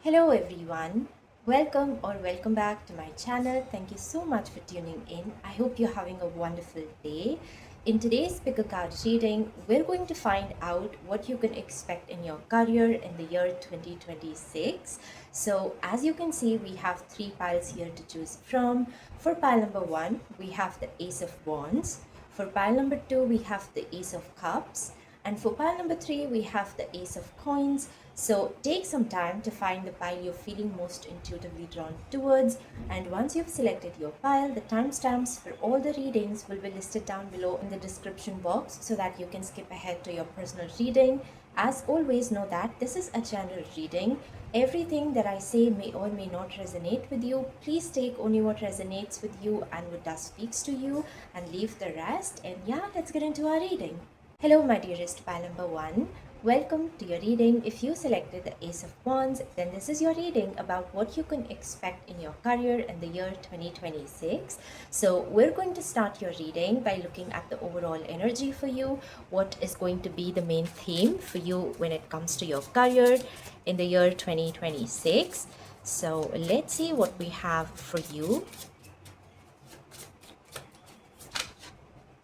Hello everyone. Welcome back to my channel. Thank you so much for tuning in. I hope you're having a wonderful day. In today's pick a card reading, we're going to find out what you can expect in your career in the year 2026. So, as you can see, we have three piles here to choose from. For pile number 1, we have the Ace of Wands. For pile number 2, we have the Ace of Cups. And for pile number 3, we have the Ace of Coins. So take some time to find the pile you're feeling most intuitively drawn towards. And once you've selected your pile, the timestamps for all the readings will be listed down below in the description box so that you can skip ahead to your personal reading. As always, know that this is a general reading. Everything that I say may or may not resonate with you. Please take only what resonates with you and what does speaks to you and leave the rest. And yeah, let's get into our reading. Hello, my dearest pile number 1. Welcome to your reading. If you selected the Ace of Wands, then this is your reading about what you can expect in your career in the year 2026. So we're going to start your reading by looking at the overall energy for you. What is going to be the main theme for you when it comes to your career in the year 2026? So let's see what we have for you.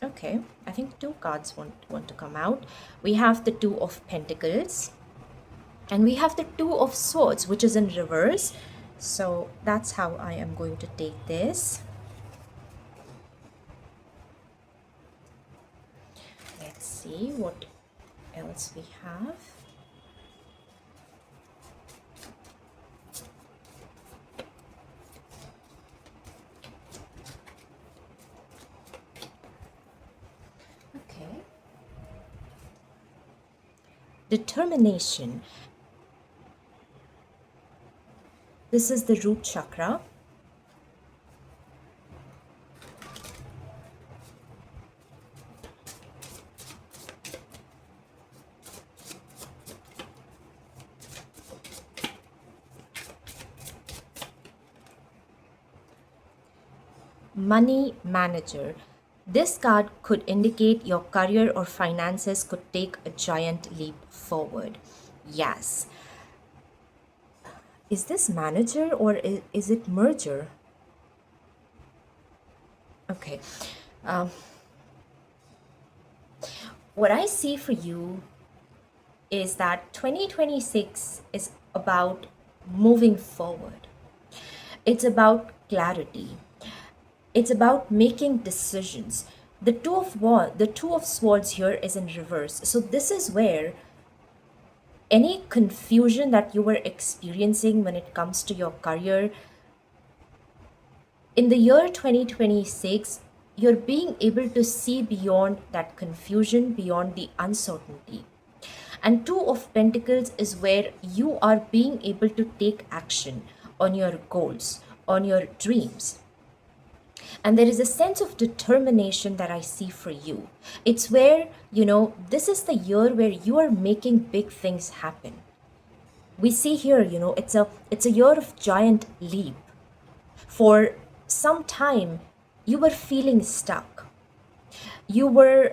Okay, I think two cards want to come out. We have the Two of Pentacles and we have the Two of Swords, which is in reverse. So that's how I am going to take this. Let's see what else we have. Determination. This is the root chakra. Money manager. This card could indicate your career or finances could take a giant leap forward. Yes. Is this manager or is it merger? Okay. What I see for you is that 2026 is about moving forward. It's about clarity. It's about making decisions. The Two of Swords here is in reverse. So this is where any confusion that you were experiencing when it comes to your career in the year 2026, you're being able to see beyond that confusion, beyond the uncertainty. And Two of Pentacles is where you are being able to take action on your goals, on your dreams. And there is a sense of determination that I see for you. It's where, this is the year where you are making big things happen. We see here, it's a year of giant leap. For some time, you were feeling stuck. It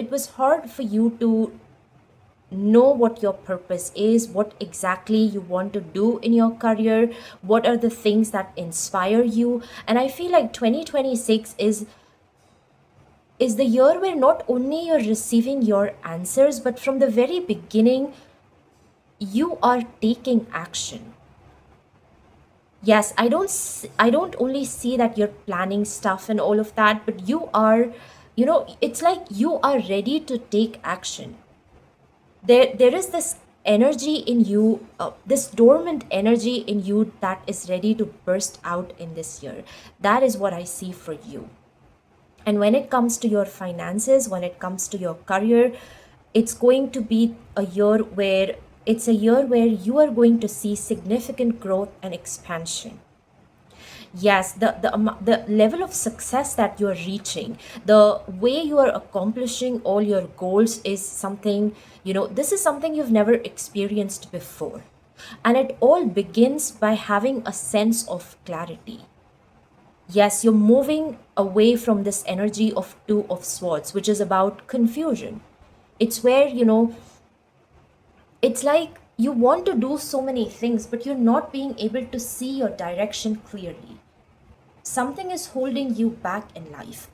was hard for you to know what your purpose is, what exactly you want to do in your career, what are the things that inspire you. And I feel like 2026 is the year where not only you're receiving your answers, but from the very beginning, you are taking action. Yes, I don't only see that you're planning stuff and all of that, but you are, it's like you are ready to take action. There is this energy in you, this dormant energy in you that is ready to burst out in this year. That is what I see for you. And when it comes to your finances, when it comes to your career, it's going to be a year where you are going to see significant growth and expansion. Yes, the level of success that you're reaching, the way you are accomplishing all your goals is something, this is something you've never experienced before. And it all begins by having a sense of clarity. Yes, you're moving away from this energy of Two of Swords, which is about confusion. It's where, it's like You want to do so many things, but you're not being able to see your direction clearly. Something is holding you back in life,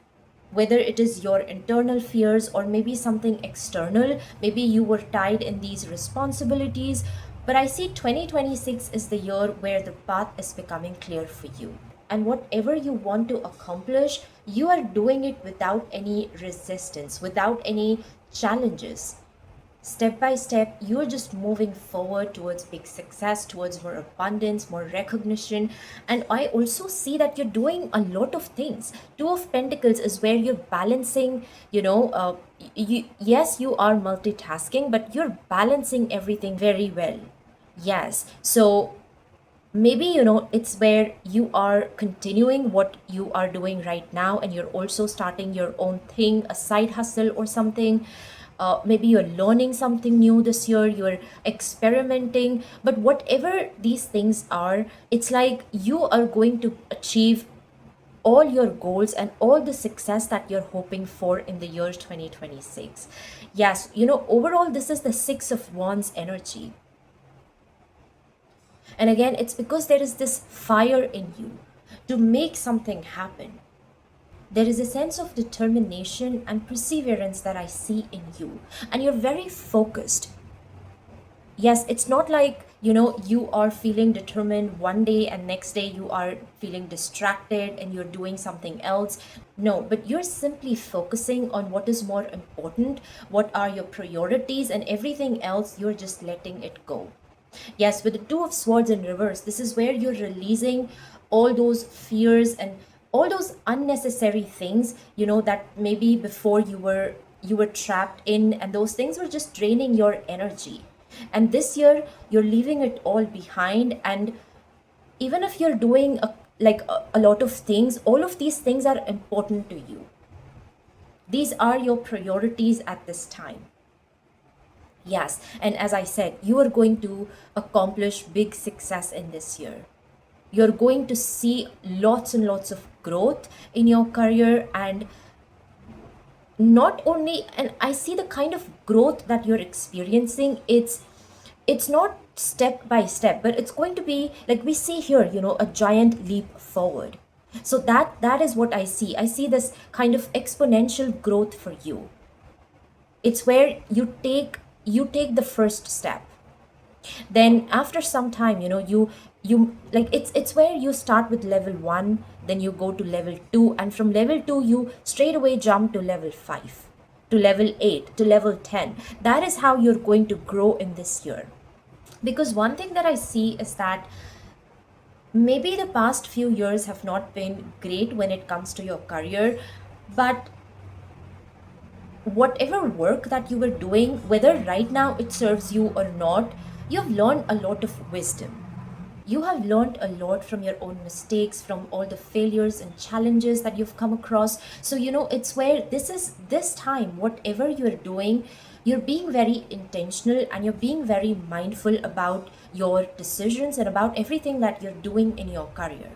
whether it is your internal fears or maybe something external. Maybe you were tied in these responsibilities, but I see 2026 is the year where the path is becoming clear for you. And whatever you want to accomplish, you are doing it without any resistance, without any challenges. Step by step, you're just moving forward towards big success, towards more abundance, more recognition. And I also see that you're doing a lot of things. Two of Pentacles is where you're balancing, yes, you are multitasking, but you're balancing everything very well. Yes. So maybe it's where you are continuing what you are doing right now, and you're also starting your own thing, a side hustle or something. Maybe you're learning something new this year, you're experimenting, but whatever these things are, it's like you are going to achieve all your goals and all the success that you're hoping for in the year 2026. Yes, overall, this is the Six of Wands energy. And again, it's because there is this fire in you to make something happen. There is a sense of determination and perseverance that I see in you, and you're very focused. Yes, it's not like, you are feeling determined one day and next day you are feeling distracted and you're doing something else. No, but you're simply focusing on what is more important, what are your priorities, and everything else, you're just letting it go. Yes, with the Two of Swords in reverse, this is where you're releasing all those fears and all those unnecessary things, that maybe before you were trapped in, and those things were just draining your energy. And this year, you're leaving it all behind. And even if you're doing a lot of things, all of these things are important to you. These are your priorities at this time. Yes, and as I said, you are going to accomplish big success in this year. You're going to see lots and lots of growth in your career, and not only, and I see the kind of growth that you're experiencing, it's not step by step, but it's going to be like we see here, a giant leap forward. So that is what I see. I see this kind of exponential growth for you. It's where you take the first step, then after some time, you like it's where you start with level 1, then you go to level 2, and from level 2 you straight away jump to level 5, to level 8, to level 10. That is how you're going to grow in this year. Because one thing that I see is that maybe the past few years have not been great when it comes to your career, but whatever work that you were doing, whether right now it serves you or not, you've learned a lot of wisdom. You have learned a lot from your own mistakes, from all the failures and challenges that you've come across. So, it's where this time, whatever you're doing, you're being very intentional and you're being very mindful about your decisions and about everything that you're doing in your career.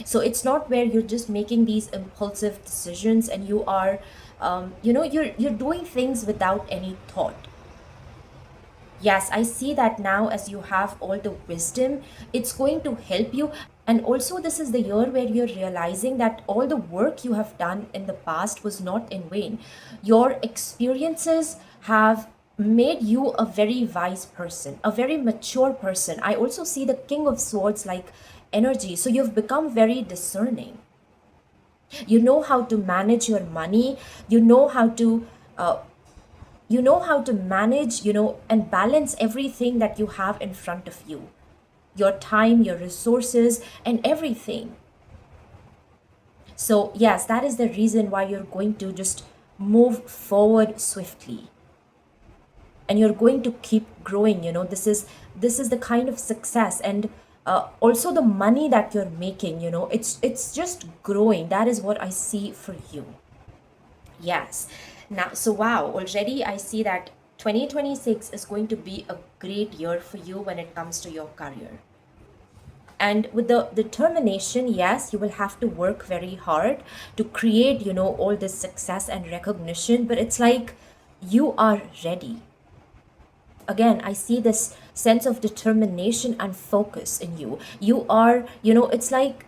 So it's not where you're just making these impulsive decisions and you are you're doing things without any thought. Yes, I see that now as you have all the wisdom, it's going to help you. And also, this is the year where you're realizing that all the work you have done in the past was not in vain. Your experiences have made you a very wise person, a very mature person. I also see the King of Swords like energy. So you've become very discerning. You know how to manage your money. You know how to manage, and balance everything that you have in front of you, your time, your resources, and everything. So yes, that is the reason why you're going to just move forward swiftly, and you're going to keep growing. This is the kind of success, and also the money that you're making, it's just growing. That is what I see for you. Yes. Now, so wow, already I see that 2026 is going to be a great year for you when it comes to your career. And with the determination, yes, you will have to work very hard to create, all this success and recognition, but it's like you are ready. Again, I see this sense of determination and focus in you. You are, it's like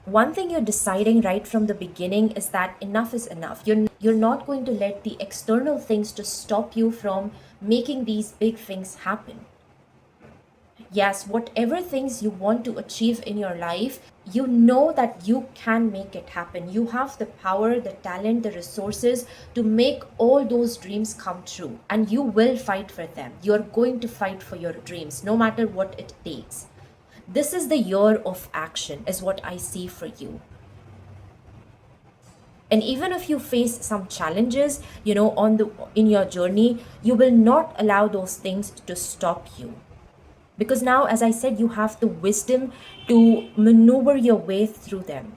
one thing you're deciding right from the beginning is that enough is enough. You're not going to let the external things to stop you from making these big things happen. Yes, whatever things you want to achieve in your life, you know that you can make it happen. You have the power, the talent, the resources to make all those dreams come true. And you will fight for them. You're going to fight for your dreams, no matter what it takes. This is the year of action, is what I see for you. And even if you face some challenges, in your journey, you will not allow those things to stop you. Because now, as I said, you have the wisdom to maneuver your way through them.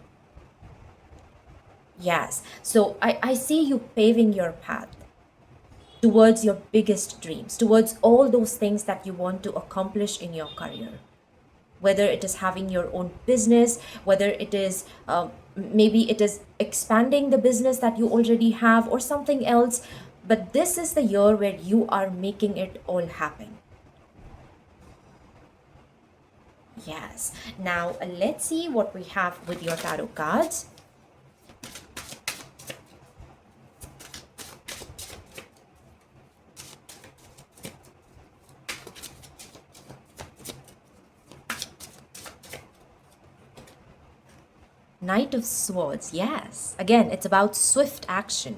Yes. So I see you paving your path towards your biggest dreams, towards all those things that you want to accomplish in your career. Whether it is having your own business, whether it is maybe it is expanding the business that you already have or something else. But this is the year where you are making it all happen. Yes. Now let's see what we have with your tarot cards. Knight of Swords. Yes. Again, it's about swift action.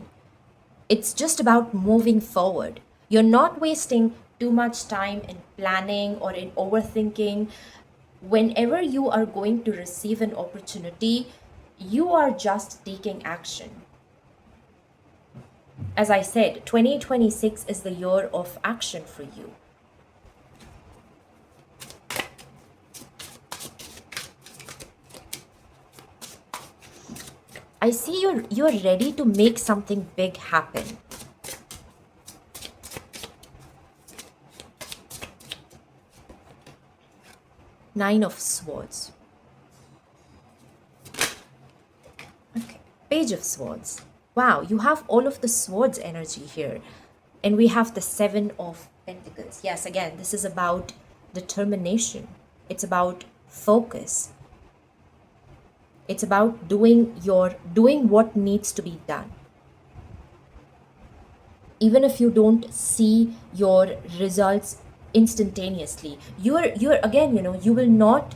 It's just about moving forward. You're not wasting too much time in planning or in overthinking. Whenever you are going to receive an opportunity, you are just taking action. As I said, 2026 is the year of action for you. I see you're ready to make something big happen. Nine of Swords. Okay. Page of Swords. Wow, you have all of the swords energy here. And we have the Seven of Pentacles. Yes, again, this is about determination. It's about focus. It's about doing what needs to be done. Even if you don't see your results instantaneously, you're again, you will not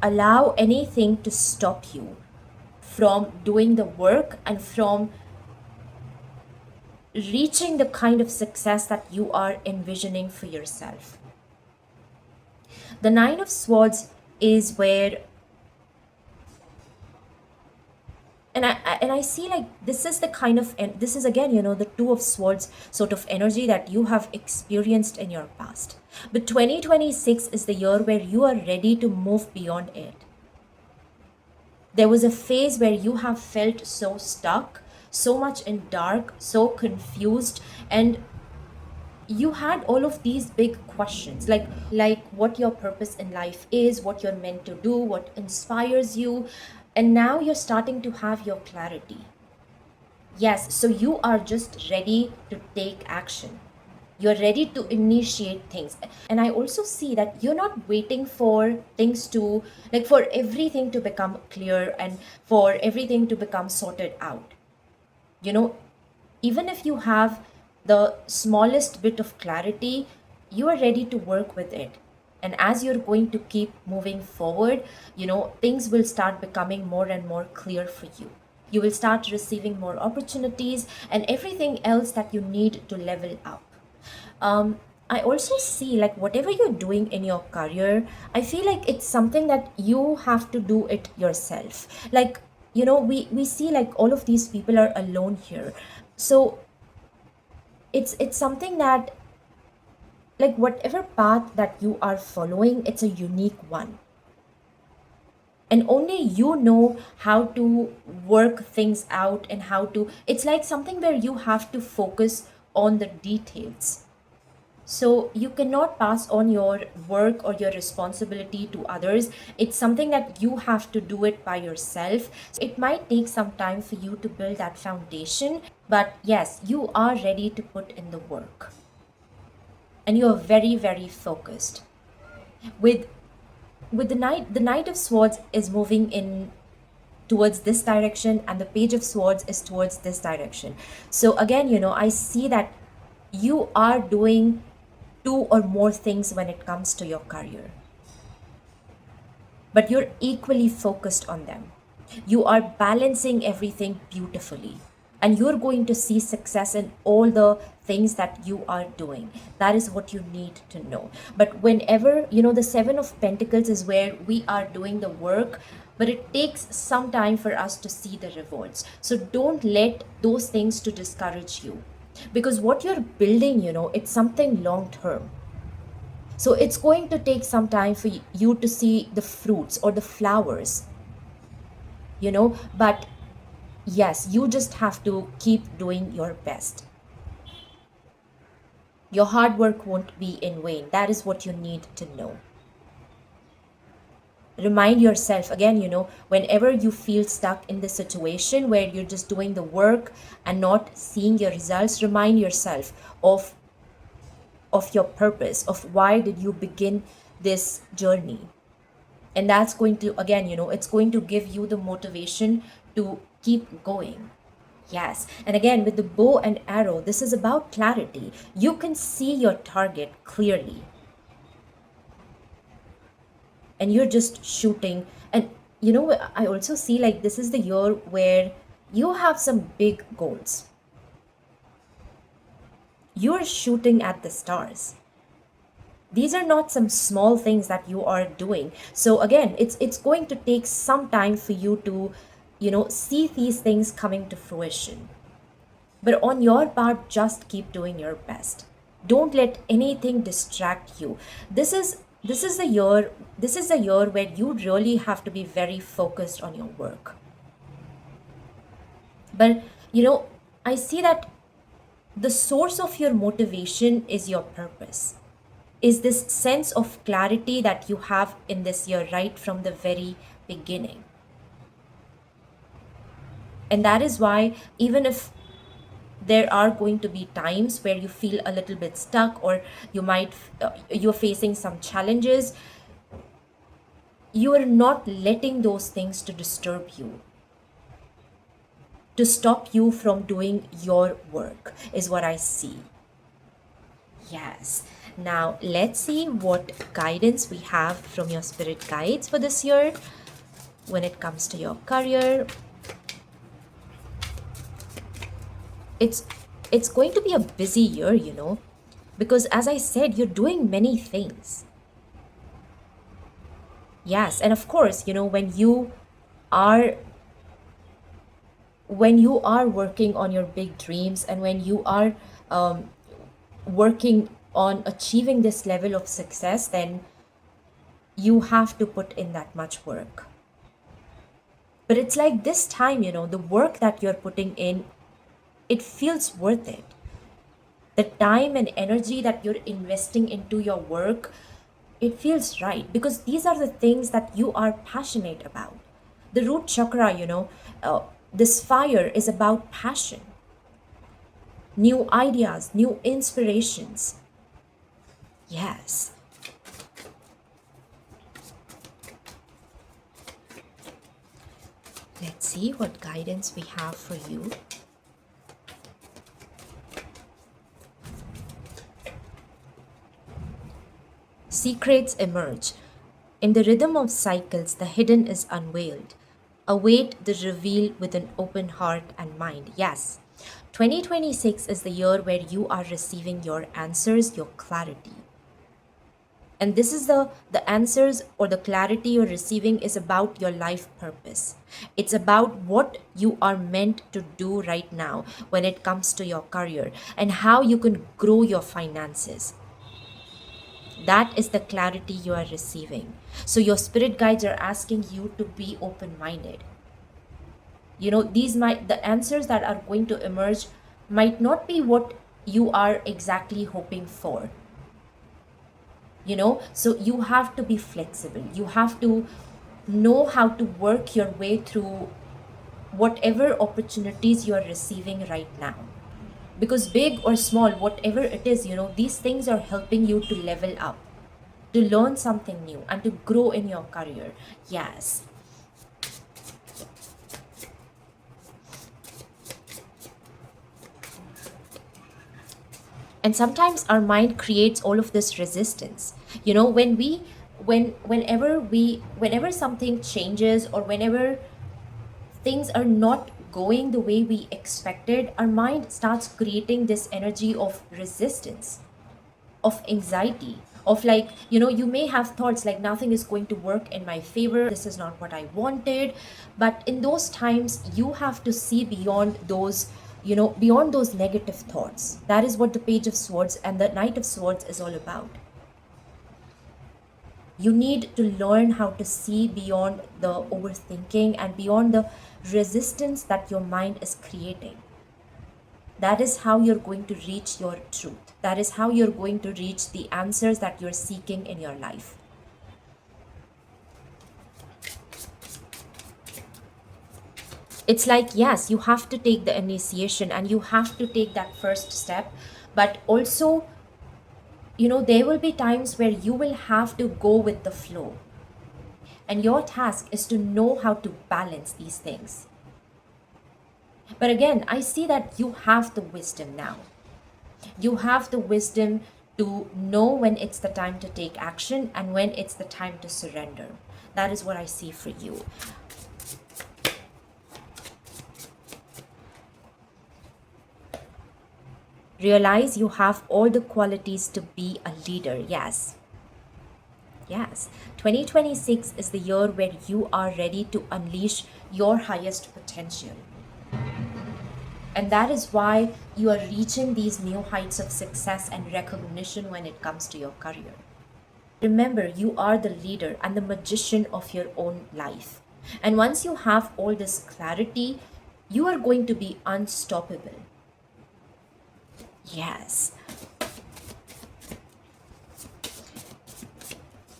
allow anything to stop you from doing the work and from reaching the kind of success that you are envisioning for yourself. The Nine of Swords is where, and I see like this is the kind of, and this is again, the Two of Swords sort of energy that you have experienced in your past. But 2026 is the year where you are ready to move beyond it. There was a phase where you have felt so stuck, so much in dark, so confused, and you had all of these big questions like what your purpose in life is, what you're meant to do, what inspires you, and now you're starting to have your clarity. Yes, so you are just ready to take action. You're ready to initiate things. And I also see that you're not waiting for things to, like, for everything to become clear and for everything to become sorted out. You know, even if you have the smallest bit of clarity, you are ready to work with it. And as you're going to keep moving forward, things will start becoming more and more clear for you. You will start receiving more opportunities and everything else that you need to level up. I also see like whatever you're doing in your career, I feel like it's something that you have to do it yourself. Like, we see like all of these people are alone here. So it's something that, like, whatever path that you are following, it's a unique one. And only you know how to work things out and how to, it's like something where you have to focus on the details. So you cannot pass on your work or your responsibility to others. It's something that you have to do it by yourself. It might take some time for you to build that foundation, but yes, you are ready to put in the work. and you are very, very focused. With the knight of swords is moving in towards this direction, and the page of swords is towards this direction. So again, I see that you are doing two or more things when it comes to your career, but you're equally focused on them. You are balancing everything beautifully, and you're going to see success in all the things that you are doing. That is what you need to know. But whenever, the Seven of Pentacles is where we are doing the work, but it takes some time for us to see the rewards. So don't let those things to discourage you, because what you're building, it's something long term. So it's going to take some time for you to see the fruits or the flowers, but yes, you just have to keep doing your best. Your hard work won't be in vain. That is what you need to know. Remind yourself again, whenever you feel stuck in the situation where you're just doing the work and not seeing your results, remind yourself of your purpose, of why did you begin this journey. And that's going to, again, it's going to give you the motivation to keep going. Yes, and again, with the bow and arrow, this is about clarity. You can see your target clearly, and you're just shooting. And I also see like this is the year where you have some big goals. You're shooting at the stars. These are not some small things that you are doing. So again, it's going to take some time for you to see these things coming to fruition. But on your part, just keep doing your best. Don't let anything distract you. This is the year where you really have to be very focused on your work. But I see that the source of your motivation is your purpose, is this sense of clarity that you have in this year right from the very beginning. And that is why, even if there are going to be times where you feel a little bit stuck, or you're facing some challenges, you are not letting those things to disturb you, to stop you from doing your work, is what I see. Yes. Now, let's see what guidance we have from your spirit guides for this year when it comes to your career. It's going to be a busy year, because as I said, you're doing many things. Yes, and of course, are when you are working on your big dreams, and when you are working on achieving this level of success, then you have to put in that much work. But it's like this time, the work that you're putting in, it feels worth it. The time and energy that you're investing into your work, it feels right, because these are the things that you are passionate about. The root chakra, this fire is about passion, new ideas, new inspirations. Yes. Let's see what guidance we have for you. Secrets emerge. In the rhythm of cycles, the hidden is unveiled. Await the reveal with an open heart and mind. Yes, 2026 is the year where you are receiving your answers, your clarity. And this is the answers or the clarity you're receiving is about your life purpose. It's about what you are meant to do right now when it comes to your career, and how you can grow your finances. That is the clarity you are receiving. So your spirit guides are asking you to be open minded. The answers that are going to emerge might not be what you are exactly hoping for. So you have to be flexible. You have to know how to work your way through whatever opportunities you are receiving right now. Because big or small, whatever it is, these things are helping you to level up, to learn something new, and to grow in your career. Yes. And sometimes our mind creates all of this resistance. When we whenever something changes, or whenever things are not going the way we expected, our mind starts creating this energy of resistance, of anxiety, of like, you may have thoughts like nothing is going to work in my favor, this is not what I wanted. But in those times, you have to see beyond those, beyond those negative thoughts. That is what the Page of Swords and the Knight of Swords is all about. You need to learn how to see beyond the overthinking and beyond the resistance that your mind is creating. That is how you're going to reach your truth. That is how you're going to reach the answers that you're seeking in your life. It's like, yes, you have to take the initiation and you have to take that first step, but also, there will be times where you will have to go with the flow. And your task is to know how to balance these things. But again, I see that you have the wisdom now. You have the wisdom to know when it's the time to take action and when it's the time to surrender. That is what I see for you. Realize you have all the qualities to be a leader. Yes. Yes. 2026 is the year where you are ready to unleash your highest potential. And that is why you are reaching these new heights of success and recognition when it comes to your career. Remember, you are the leader and the magician of your own life. And once you have all this clarity, you are going to be unstoppable. Yes.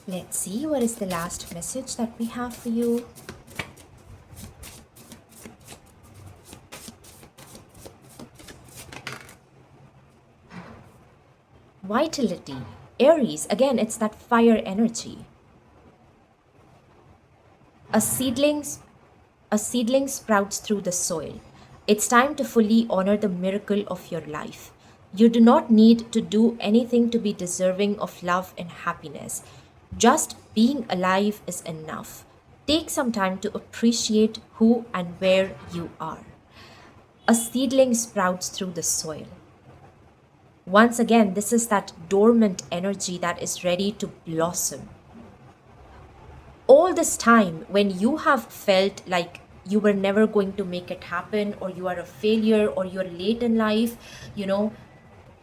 Let's see, what is the last message that we have for you? Vitality. Aries, again, it's that fire energy. A seedling sprouts through the soil. It's time to fully honor the miracle of your life. You do not need to do anything to be deserving of love and happiness. Just being alive is enough. Take some time to appreciate who and where you are. A seedling sprouts through the soil. Once again, this is that dormant energy that is ready to blossom. All this time, when you have felt like you were never going to make it happen, or you are a failure, or you're late in life,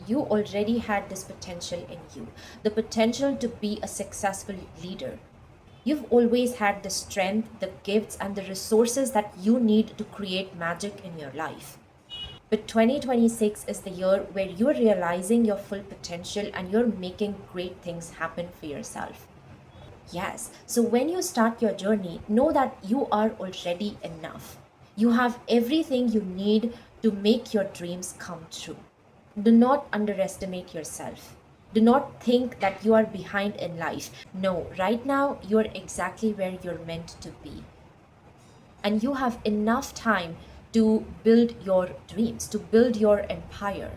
you already had this potential in you, the potential to be a successful leader. You've always had the strength, the gifts, and the resources that you need to create magic in your life. But 2026 is the year where you're realizing your full potential and you're making great things happen for yourself. Yes, so when you start your journey, know that you are already enough. You have everything you need to make your dreams come true. Do not underestimate yourself. Do not think that you are behind in life. No, right now you're exactly where you're meant to be. And you have enough time to build your dreams, to build your empire.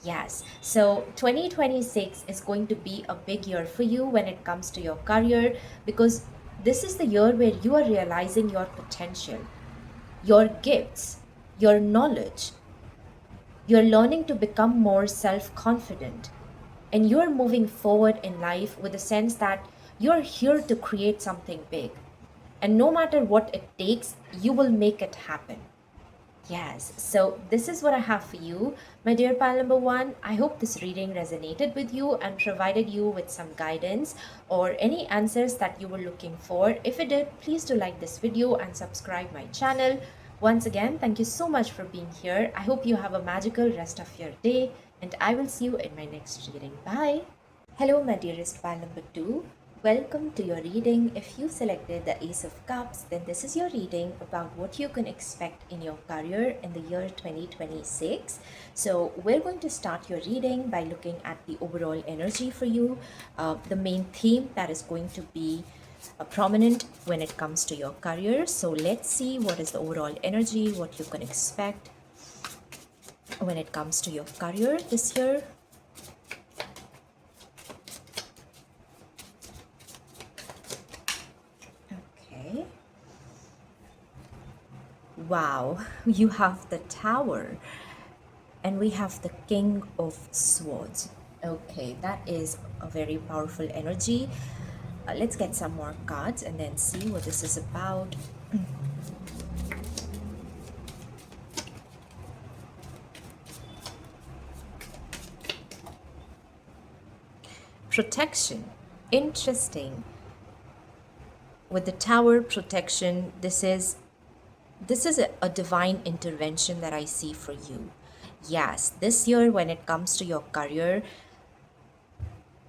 Yes, so 2026 is going to be a big year for you when it comes to your career, because this is the year where you are realizing your potential, your gifts, your knowledge. You're learning to become more self confident, and you're moving forward in life with a sense that you're here to create something big. And no matter what it takes, you will make it happen. Yes, so this is what I have for you, my dear pal number one. I hope this reading resonated with you and provided you with some guidance or any answers that you were looking for. If it did, please do like this video and subscribe my channel. Once again, thank you so much for being here. I hope you have a magical rest of your day, and I will see you in my next reading. Bye. Hello, my dearest pal number two. Welcome to your reading. If you selected the Ace of Cups, then this is your reading about what you can expect in your career in the year 2026. So, we're going to start your reading by looking at the overall energy for you, the main theme that is going to be prominent when it comes to your career. So, let's see what is the overall energy, what you can expect when it comes to your career this year. Okay. Wow, you have the Tower and we have the King of Swords. Okay, that is a very powerful energy. Let's get some more cards and then see what this is about. Protection. Interesting. With the Tower protection, this is a divine intervention that I see for you. Yes, this year when it comes to your career,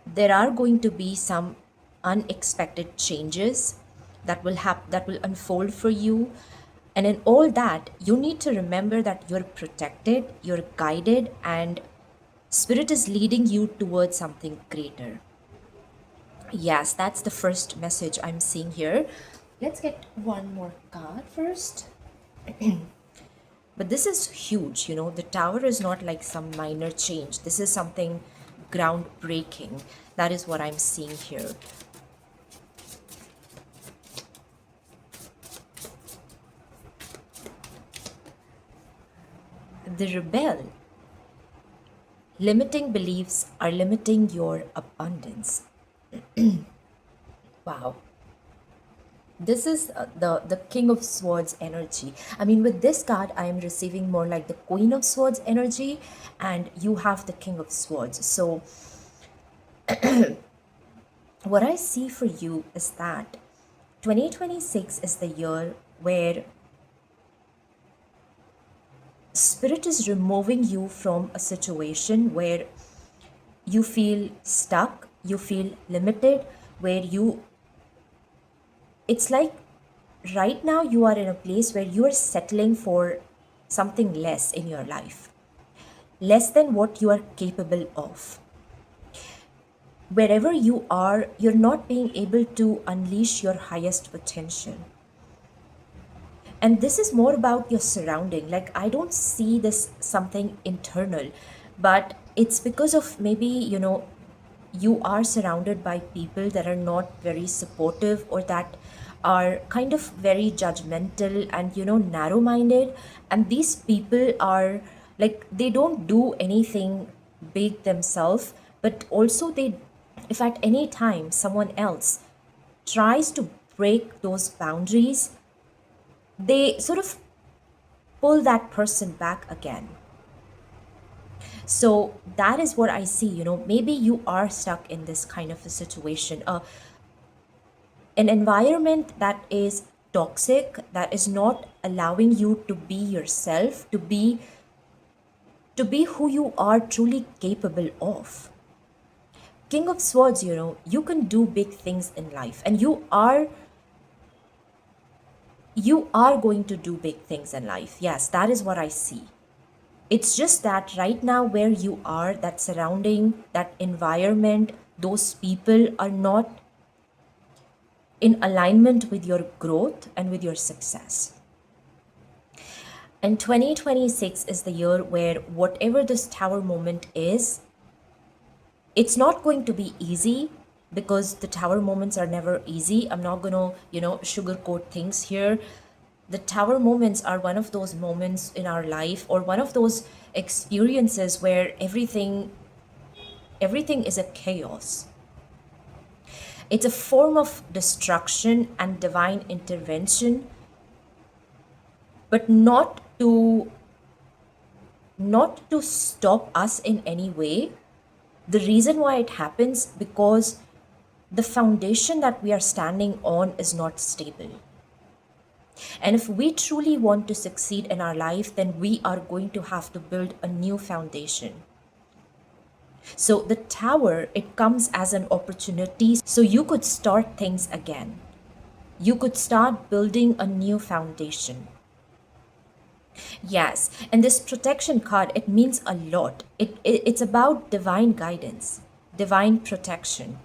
there are going to be some unexpected changes that will unfold for you, and in all that you need to remember that you're protected, you're guided, and spirit is leading you towards something greater. Yes, that's the first message I'm seeing here. Let's get one more card first. But this is huge, the tower is not like some minor change. This is something groundbreaking. That is what I'm seeing here. The rebel. Limiting beliefs are limiting your abundance. Wow. This is the King of Swords energy. I mean, with this card, I am receiving more like the Queen of Swords energy, and you have the King of Swords. So, what I see for you is that 2026 is the year where Spirit is removing you from a situation where you feel stuck, you feel limited, where it's like right now you are in a place where you are settling for something less in your life, less than what you are capable of. Wherever you are, you're not being able to unleash your highest potential. And this is more about your surrounding. Like, I don't see this something internal, but it's because of maybe, you are surrounded by people that are not very supportive, or that are kind of very judgmental and narrow minded. And these people are like, they don't do anything big themselves, but also they, if at any time someone else tries to break those boundaries, they sort of pull that person back again. So that is what I see. Maybe you are stuck in this kind of a situation, an environment that is toxic, that is not allowing you to be yourself, to be who you are truly capable of. King of Swords, you can do big things in life, and you are going to do big things in life. Yes, that is what I see. It's just that right now, where you are, that surrounding, that environment, those people are not in alignment with your growth and with your success. And 2026 is the year where whatever this tower moment is, it's not going to be easy, because the tower moments are never easy. I'm not going to, sugarcoat things here. The tower moments are one of those moments in our life, or one of those experiences where everything is a chaos. It's a form of destruction and divine intervention, but not to stop us in any way. The reason why it happens, because the foundation that we are standing on is not stable. And if we truly want to succeed in our life, then we are going to have to build a new foundation. So the tower, it comes as an opportunity so you could start things again. You could start building a new foundation. Yes, and this protection card, it means a lot. It's about divine guidance, divine protection.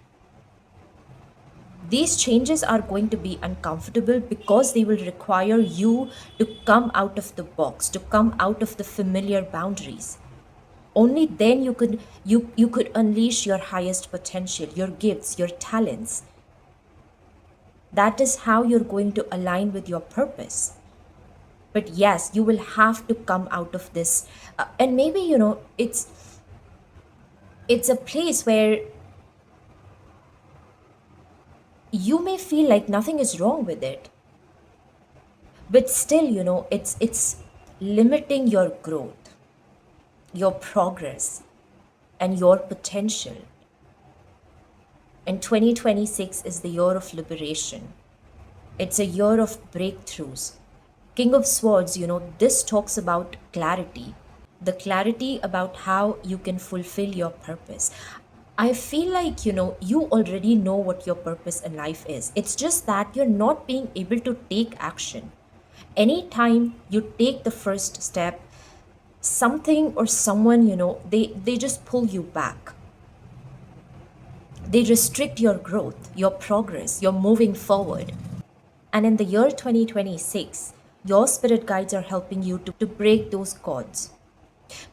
These changes are going to be uncomfortable because they will require you to come out of the box, to come out of the familiar boundaries. Only then you could unleash your highest potential, your gifts, your talents. That is how you're going to align with your purpose. But yes, you will have to come out of this, and maybe it's a place where you may feel like nothing is wrong with it, but still, it's limiting your growth, your progress, and your potential. And 2026 is the year of liberation. It's a year of breakthroughs. King of Swords, this talks about clarity, the clarity about how you can fulfill your purpose. I feel like, you already know what your purpose in life is. It's just that you're not being able to take action. Anytime you take the first step, something or someone, they just pull you back. They restrict your growth, your progress, your moving forward. And in the year 2026, your spirit guides are helping you to break those cords,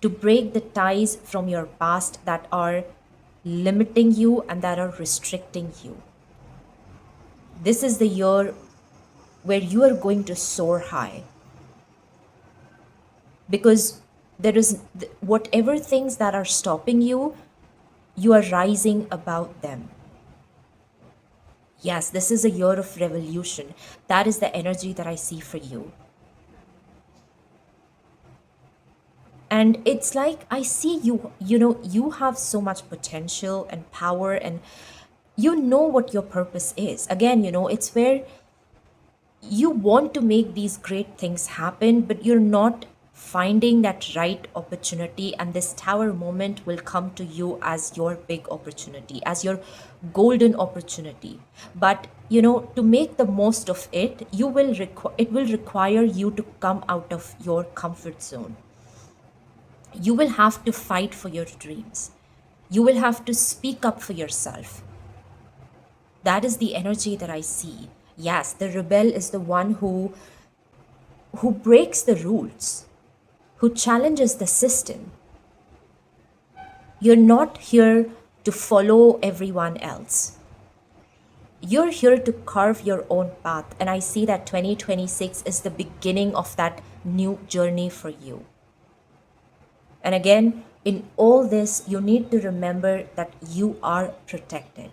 to break the ties from your past that are limiting you and that are restricting you. This is the year where you are going to soar high because there is whatever things that are stopping you, you are rising above them. Yes, this is a year of revolution. That is the energy that I see for you. And it's like I see you, you have so much potential and power, and you know what your purpose is. Again, it's where you want to make these great things happen, but you're not finding that right opportunity. And this tower moment will come to you as your big opportunity, as your golden opportunity. But, to make the most of it, it will require you to come out of your comfort zone. You will have to fight for your dreams. You will have to speak up for yourself. That is the energy that I see. Yes, the rebel is the one who breaks the rules, who challenges the system. You're not here to follow everyone else. You're here to carve your own path, and I see that 2026 is the beginning of that new journey for you. And again, in all this, you need to remember that you are protected.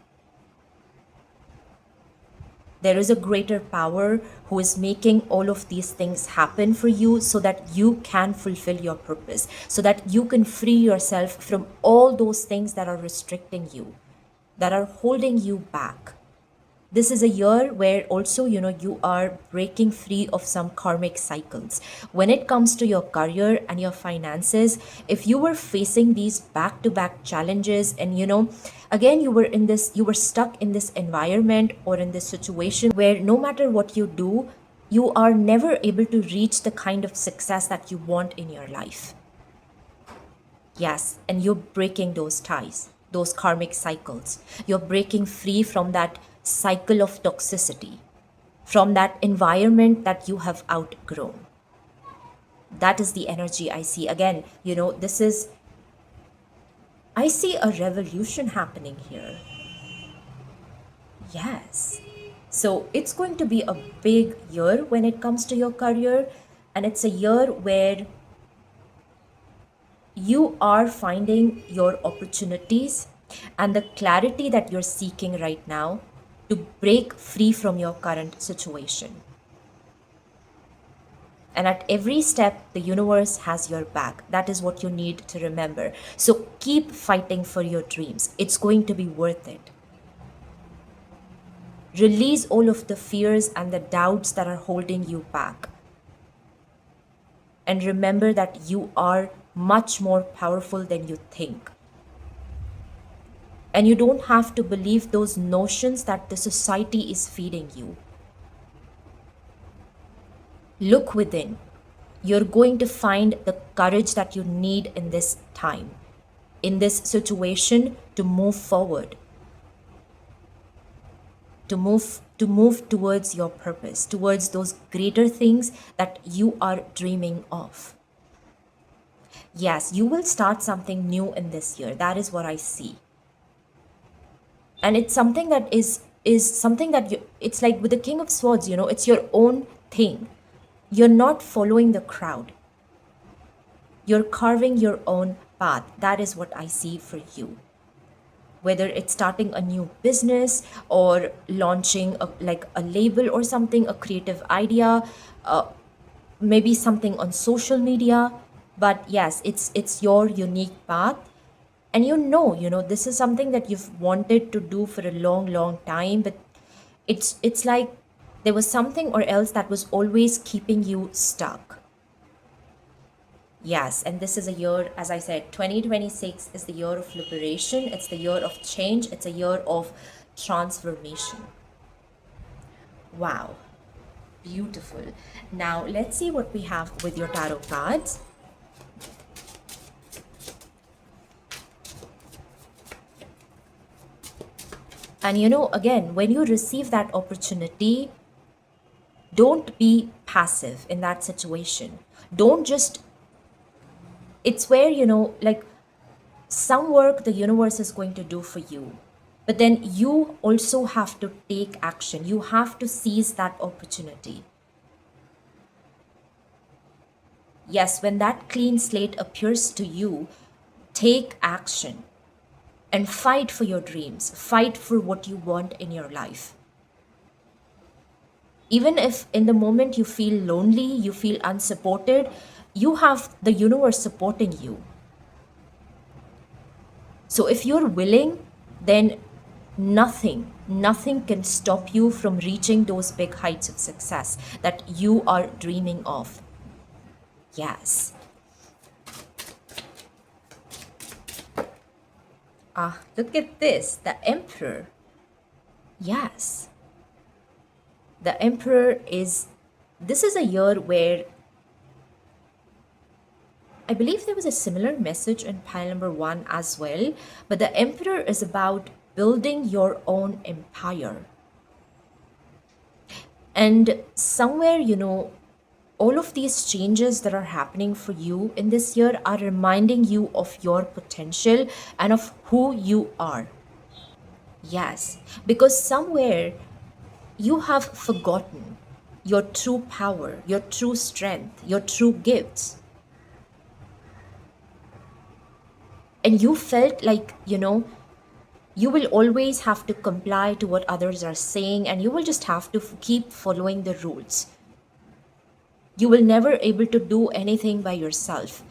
There is a greater power who is making all of these things happen for you so that you can fulfill your purpose, so that you can free yourself from all those things that are restricting you, that are holding you back. This is a year where also, you are breaking free of some karmic cycles. When it comes to your career and your finances, if you were facing these back to back challenges and, again, you were stuck in this environment or in this situation where no matter what you do, you are never able to reach the kind of success that you want in your life. Yes, and you're breaking those ties, those karmic cycles. You're breaking free from that cycle of toxicity, from that environment that you have outgrown. That is the energy I see. Again, I see a revolution happening here. Yes. So it's going to be a big year when it comes to your career, and it's a year where you are finding your opportunities and the clarity that you're seeking right now to break free from your current situation. And at every step, the universe has your back. That is what you need to remember. So keep fighting for your dreams. It's going to be worth it. Release all of the fears and the doubts that are holding you back. And remember that you are much more powerful than you think. And you don't have to believe those notions that the society is feeding you. Look within. You're going to find the courage that you need in this time, in this situation, to move forward, to move towards your purpose, towards those greater things that you are dreaming of. Yes, you will start something new in this year. That is what I see. And it's something that is something that you, it's like with the King of Swords, it's your own thing. You're not following the crowd. You're carving your own path. That is what I see for you. Whether it's starting a new business or launching like a label or something, a creative idea, maybe something on social media. But yes, it's your unique path. And this is something that you've wanted to do for a long, long time, but it's like there was something or else that was always keeping you stuck. Yes, and this is a year, as I said, 2026 is the year of liberation. It's the year of change. It's a year of transformation. Wow, beautiful. Now, let's see what we have with your tarot cards. And again, when you receive that opportunity, don't be passive in that situation. Don't just, it's where, like some work the universe is going to do for you. But then you also have to take action. You have to seize that opportunity. Yes, when that clean slate appears to you, take action and fight for your dreams. Fight for what you want in your life. Even if in the moment you feel lonely, you feel unsupported, you have the universe supporting you. So if you're willing, then nothing can stop you from reaching those big heights of success that you are dreaming of. Yes. Ah, look at this, the Emperor. Yes. The Emperor is, this is a year where I believe there was a similar message in pile number one as well, but the Emperor is about building your own empire. And somewhere, all of these changes that are happening for you in this year are reminding you of your potential and of who you are. Yes, because somewhere you have forgotten your true power, your true strength, your true gifts. And you felt like, you will always have to comply to what others are saying, and you will just have to keep following the rules. You will never able to do anything by yourself.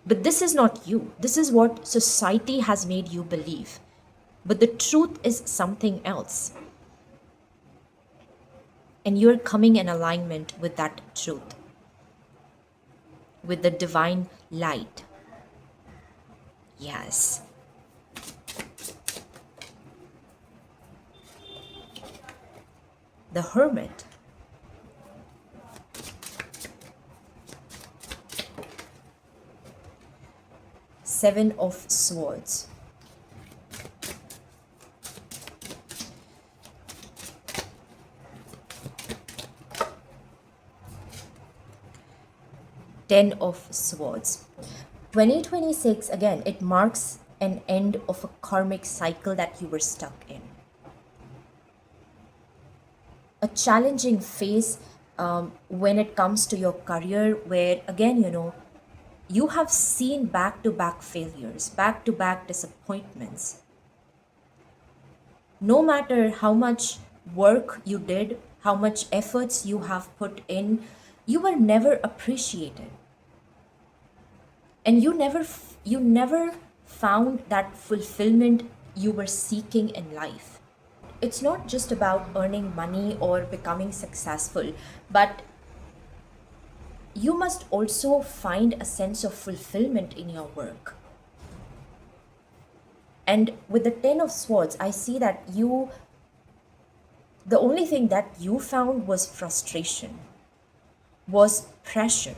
But this is not you. This is what society has made you believe. But the truth is something else. And you're coming in alignment with that truth, with the divine light. Yes. The Hermit. Seven of Swords. Ten of Swords. 2026, again, it marks an end of a karmic cycle that you were stuck in. A challenging phase when it comes to your career, where, again, you have seen back to back failures, back to back disappointments. No matter how much work you did, how much efforts you have put in, you were never appreciated. And you never found that fulfillment you were seeking in life. It's not just about earning money or becoming successful, but you must also find a sense of fulfillment in your work. And with the Ten of Swords, I see that the only thing that you found was frustration, was pressure,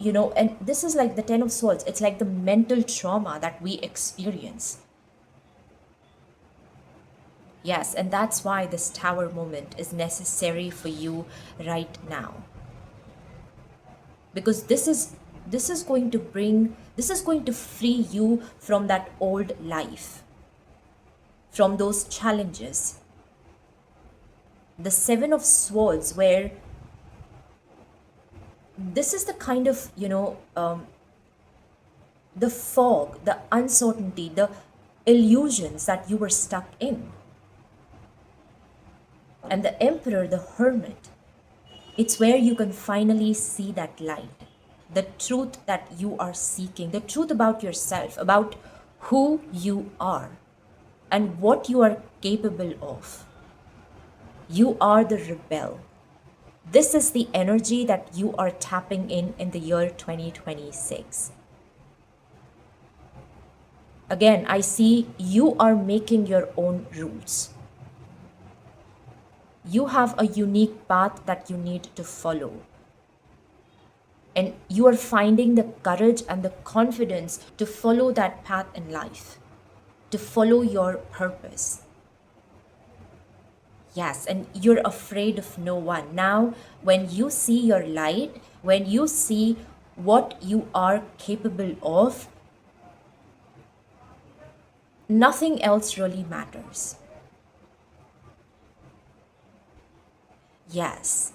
and this is like the Ten of Swords. It's like the mental trauma that we experience. Yes, and that's why this tower moment is necessary for you right now. Because this is going to free you from that old life, from those challenges. The Seven of Swords, where this is the kind of, the fog, the uncertainty, the illusions that you were stuck in. And the Emperor, the Hermit, it's where you can finally see that light, the truth that you are seeking, the truth about yourself, about who you are and what you are capable of. You are the rebel. This is the energy that you are tapping in the year 2026. Again, I see you are making your own rules. You have a unique path that you need to follow. And you are finding the courage and the confidence to follow that path in life, to follow your purpose. Yes, and you're afraid of no one. Now, when you see your light, when you see what you are capable of, nothing else really matters. Yes,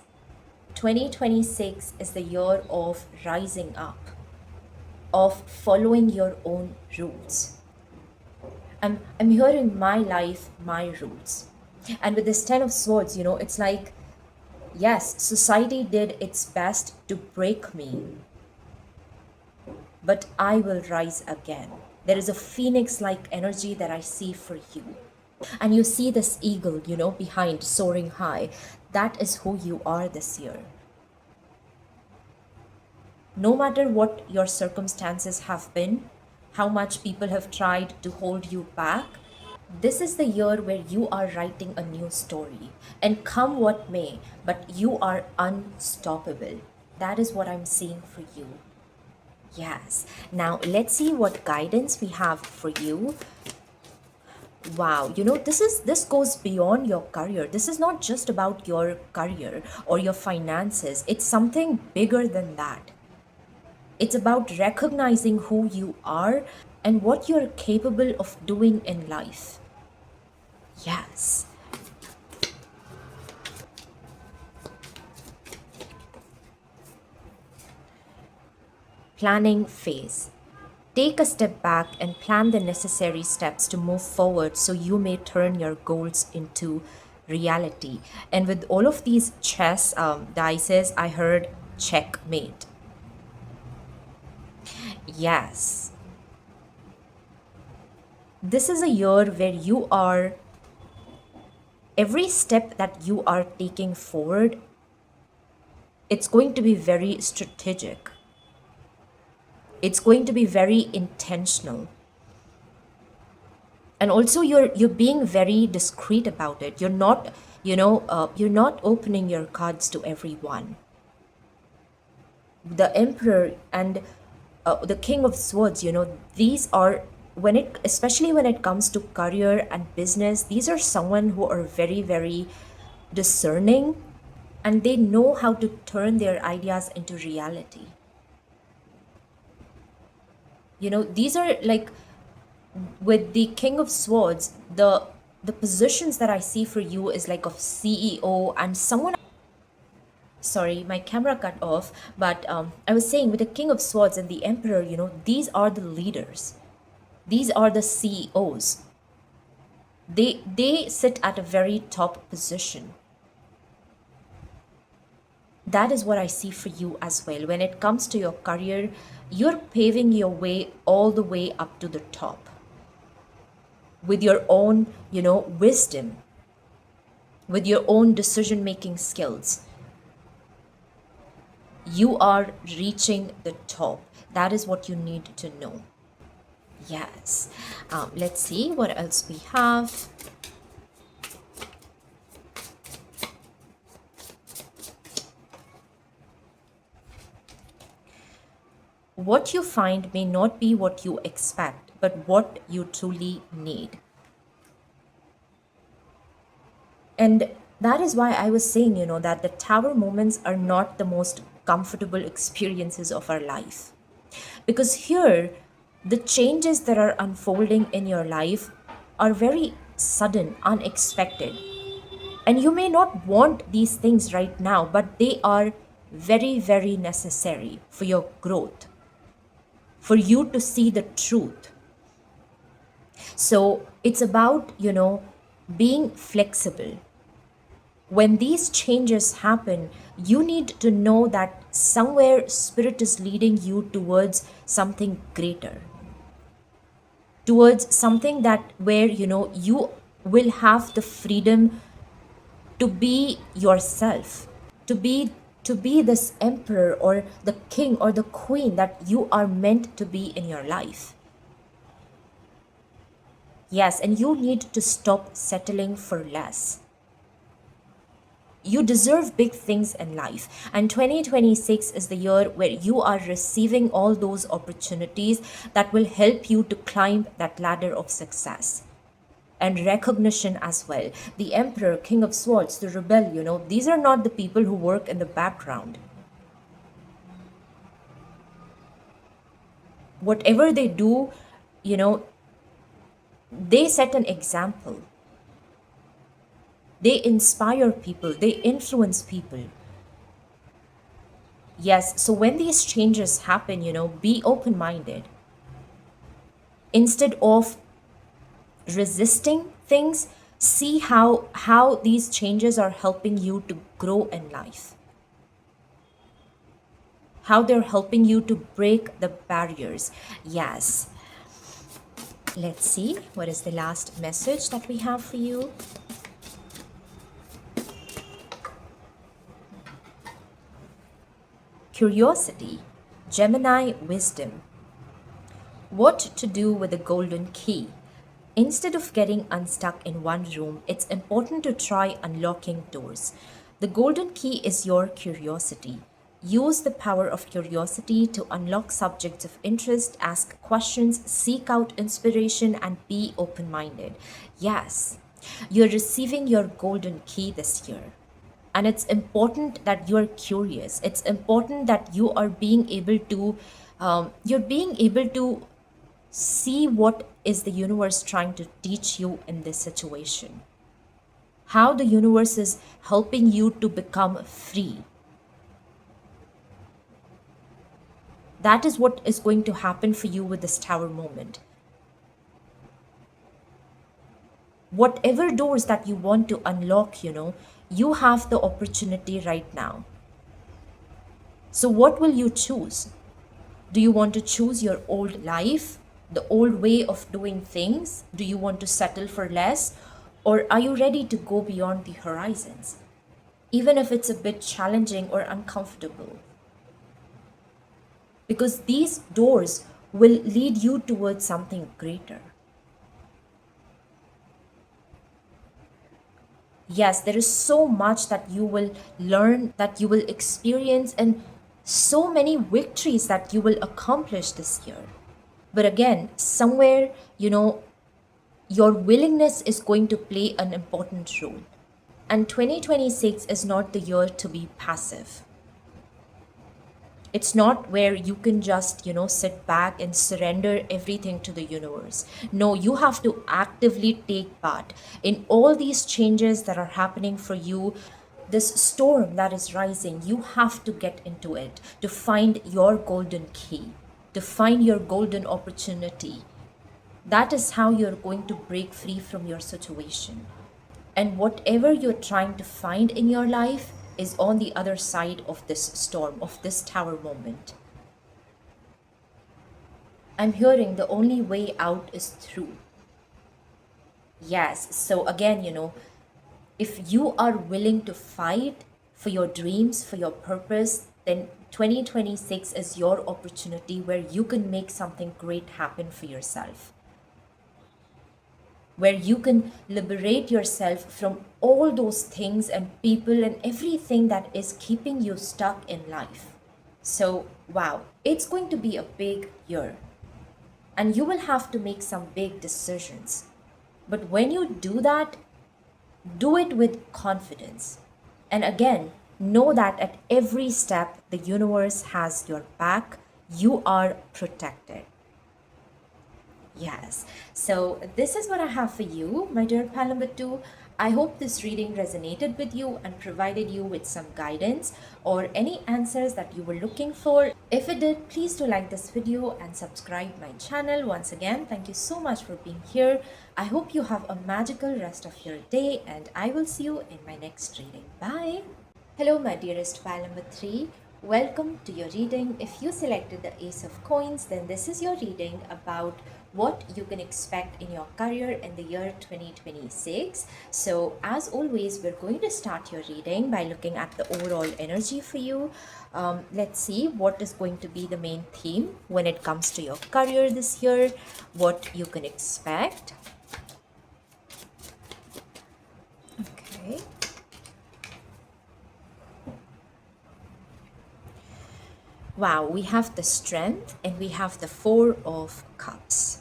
2026 is the year of rising up, of following your own rules. I'm here in my life, my rules. And with this Ten of Swords, it's like, yes, society did its best to break me, but I will rise again. There is a phoenix like energy that I see for you. And you see this eagle, behind soaring high. That is who you are this year. No matter what your circumstances have been, how much people have tried to hold you back, this is the year where you are writing a new story. And come what may, but you are unstoppable. That is what I'm seeing for you. Yes. Now let's see what guidance we have for you. Wow, this goes beyond your career. This is not just about your career or your finances. It's something bigger than that. It's about recognizing who you are and what you're capable of doing in life. Yes. Planning phase. Take a step back and plan the necessary steps to move forward so you may turn your goals into reality. And with all of these chess dices, I heard checkmate. Yes. This is a year where every step that you are taking forward, it's going to be very strategic. It's going to be very intentional. And also you're being very discreet about it. You're not opening your cards to everyone. The Emperor and the King of Swords, these are, especially when it comes to career and business, these are someone who are very, very discerning, and they know how to turn their ideas into reality. These are like, with the King of Swords, the positions that I see for you is like of CEO and someone. Sorry, my camera cut off, but I was saying, with the King of Swords and the Emperor, these are the leaders. These are the CEOs. They sit at a very top position. That is what I see for you as well. When it comes to your career, you're paving your way all the way up to the top with your own, wisdom, with your own decision making skills. You are reaching the top. That is what you need to know. Yes. Let's see what else we have. What you find may not be what you expect, but what you truly need. And that is why I was saying, that the tower moments are not the most comfortable experiences of our life. Because here, the changes that are unfolding in your life are very sudden, unexpected. And you may not want these things right now, but they are very, very necessary for your growth, for you to see the truth. So it's about, being flexible. When these changes happen, you need to know that somewhere Spirit is leading you towards something greater, towards something that where, you will have the freedom to be yourself, to be to be this emperor or the king or the queen that you are meant to be in your life. Yes, and you need to stop settling for less. You deserve big things in life. And 2026 is the year where you are receiving all those opportunities that will help you to climb that ladder of success and recognition as well. The Emperor, King of Swords, the Rebel, these are not the people who work in the background. Whatever they do, you know, they set an example. They inspire people, they influence people. Yes, so when these changes happen, be open minded. Instead of resisting things, see how these changes are helping you to grow in life, how they're helping you to break the barriers. Yes. Let's see what is the last message that we have for you. Curiosity, Gemini wisdom. What to do with the golden key? Instead of getting unstuck in one room, it's important to try unlocking doors. The golden key is your curiosity. Use the power of curiosity to unlock subjects of interest, ask questions, seek out inspiration, and be open minded. Yes, you're receiving your golden key this year. And it's important that you're curious. It's important that you are being able to, you're being able to see what is the universe trying to teach you in this situation, how the universe is helping you to become free. That is what is going to happen for you with this tower moment. Whatever doors that you want to unlock, you have the opportunity right now. So what will you choose? Do you want to choose your old life, the old way of doing things? Do you want to settle for less? Or are you ready to go beyond the horizons, even if it's a bit challenging or uncomfortable? Because these doors will lead you towards something greater. Yes, there is so much that you will learn, that you will experience, and so many victories that you will accomplish this year. But again, somewhere, your willingness is going to play an important role. And 2026 is not the year to be passive. It's not where you can just, sit back and surrender everything to the universe. No, you have to actively take part in all these changes that are happening for you. This storm that is rising, you have to get into it to find your golden key, to find your golden opportunity. That is how you're going to break free from your situation. And whatever you're trying to find in your life is on the other side of this storm, of this tower moment. I'm hearing the only way out is through. Yes, so again, if you are willing to fight for your dreams, for your purpose, then 2026 is your opportunity where you can make something great happen for yourself, where you can liberate yourself from all those things and people and everything that is keeping you stuck in life. So, wow, it's going to be a big year and you will have to make some big decisions. But when you do that, do it with confidence. And again, know that at every step, the universe has your back. You are protected. Yes. So this is what I have for you, my dear pal number two. I hope this reading resonated with you and provided you with some guidance or any answers that you were looking for. If it did, please do like this video and subscribe my channel. Once again, thank you so much for being here. I hope you have a magical rest of your day and I will see you in my next reading. Bye. Hello, my dearest pal number three. Welcome to your reading. If you selected the Ace of Coins, then this is your reading about what you can expect in your career in the year 2026. So, as always, we're going to start your reading by looking at the overall energy for you. Let's see what is going to be the main theme when it comes to your career this year, what you can expect. Okay. Wow, we have the Strength and we have the Four of Cups.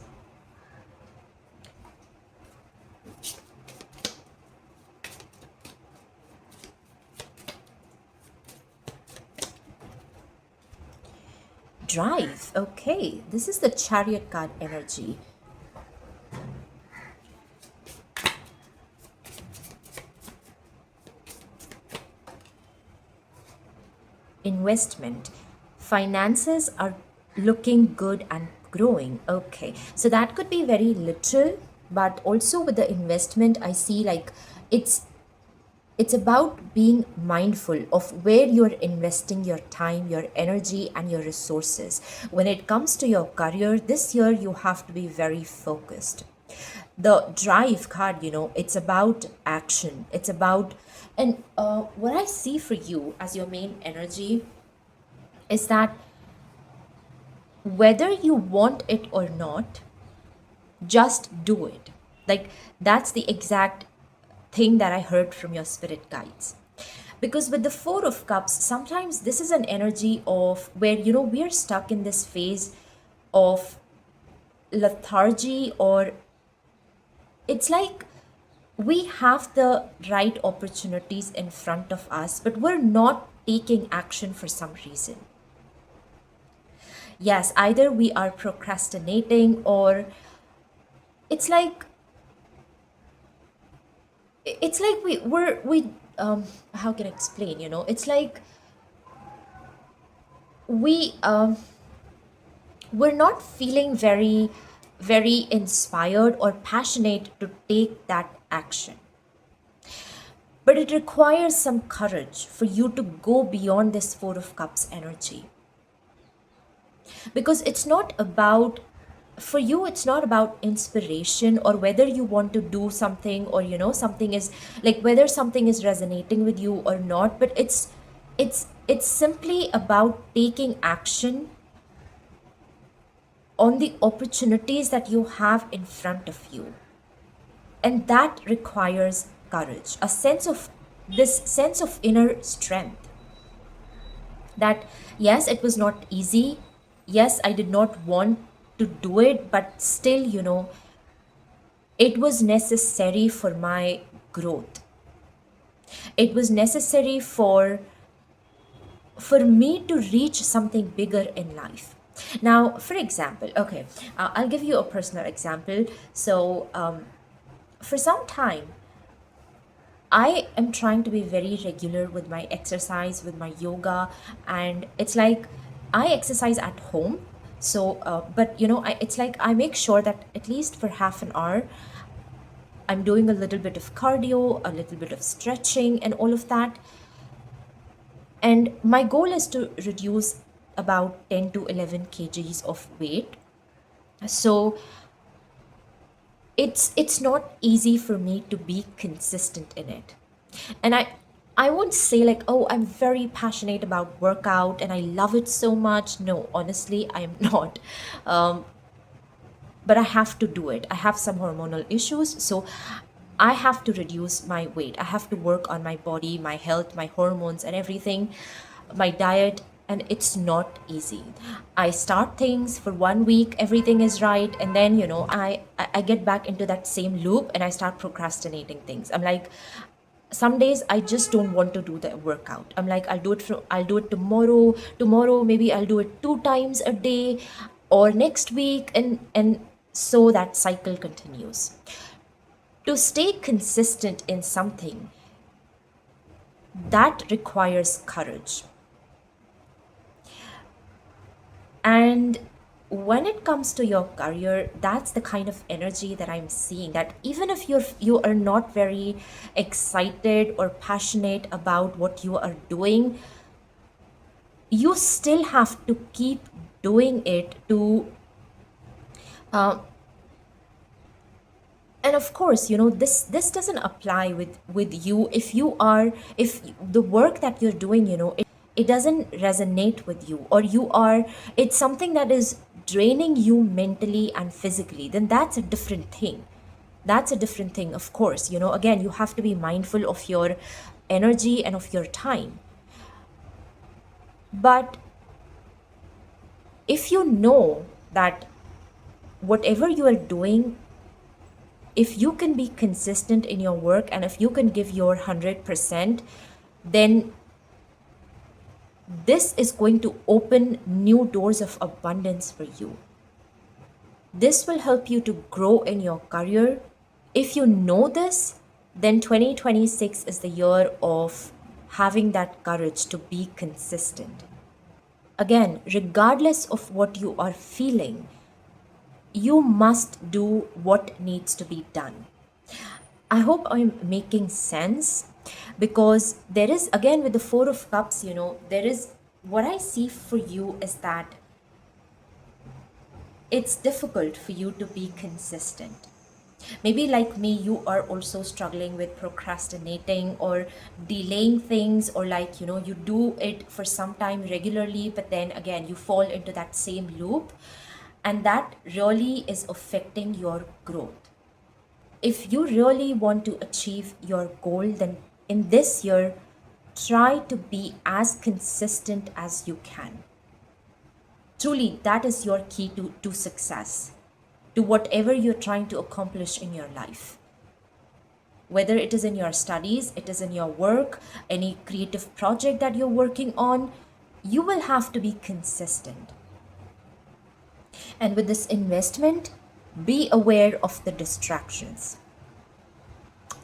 Drive. Okay, this is the Chariot card energy. Investment. Finances are looking good and growing. Okay, so that could be very literal, but also with the investment, I see like it's it's about being mindful of where you're investing your time, your energy, and your resources. When it comes to your career, this year you have to be very focused. The drive card, it's about action. It's about, and what I see for you as your main energy is that whether you want it or not, just do it. Like, that's the exact thing that I heard from your spirit guides. Because with the Four of Cups, sometimes this is an energy of where, we are stuck in this phase of lethargy, or it's like we have the right opportunities in front of us, but we're not taking action for some reason. Yes, either we are procrastinating, or it's like we how can I explain, it's like we we're not feeling very inspired or passionate to take that action. But it requires some courage for you to go beyond this Four of Cups energy, because it's not about, for you it's not about inspiration or whether you want to do something, or something is like whether something is resonating with you or not, but it's simply about taking action on the opportunities that you have in front of you. And that requires courage, a sense of this sense of inner strength, that yes, it was not easy, yes, I did not want to do it, but still, it was necessary for my growth. It was necessary for me to reach something bigger in life. Now, for example, okay, I'll give you a personal example. So for some time, I am trying to be very regular with my exercise, with my yoga, and it's like I exercise at home. So, but it's like I make sure that at least for half an hour, I'm doing a little bit of cardio, a little bit of stretching, and all of that. And my goal is to reduce about 10 to 11 kgs of weight. So, it's not easy for me to be consistent in it. And I won't say like, oh, I'm very passionate about workout and I love it so much. No, honestly, I am not. Um, but I have to do it. I have some hormonal issues, so I have to reduce my weight. I have to work on my body, my health, my hormones, and everything, my diet, and it's not easy. I start things for 1 week, everything is right, and then I get back into that same loop and I start procrastinating things. I'm like, some days I just don't want to do the workout. I'm like, I'll do it tomorrow. Tomorrow maybe I'll do it 2 times a day, or next week, and so that cycle continues. To stay consistent in something, that requires courage. And when it comes to your career, that's the kind of energy that I'm seeing, that even if you are not very excited or passionate about what you are doing, you still have to keep doing it to and of course, this doesn't apply with you if you are, if the work that you're doing, it doesn't resonate with you, or you are, it's something that is draining you mentally and physically, then that's a different thing. That's a different thing, of course. Again, you have to be mindful of your energy and of your time. But if you know that whatever you are doing, if you can be consistent in your work and if you can give your 100%, then this is going to open new doors of abundance for you. This will help you to grow in your career. If you know this, then 2026 is the year of having that courage to be consistent. Again, regardless of what you are feeling, you must do what needs to be done. I hope I'm making sense, because there is, again, with the Four of Cups, there is, what I see for you is that it's difficult for you to be consistent. Maybe like me, you are also struggling with procrastinating or delaying things, or like, you do it for some time regularly, but then again, you fall into that same loop. And that really is affecting your growth. If you really want to achieve your goal, then in this year, try to be as consistent as you can. Truly, that is your key to success, to whatever you're trying to accomplish in your life. Whether it is in your studies, it is in your work, any creative project that you're working on, you will have to be consistent. And with this investment, be aware of the distractions.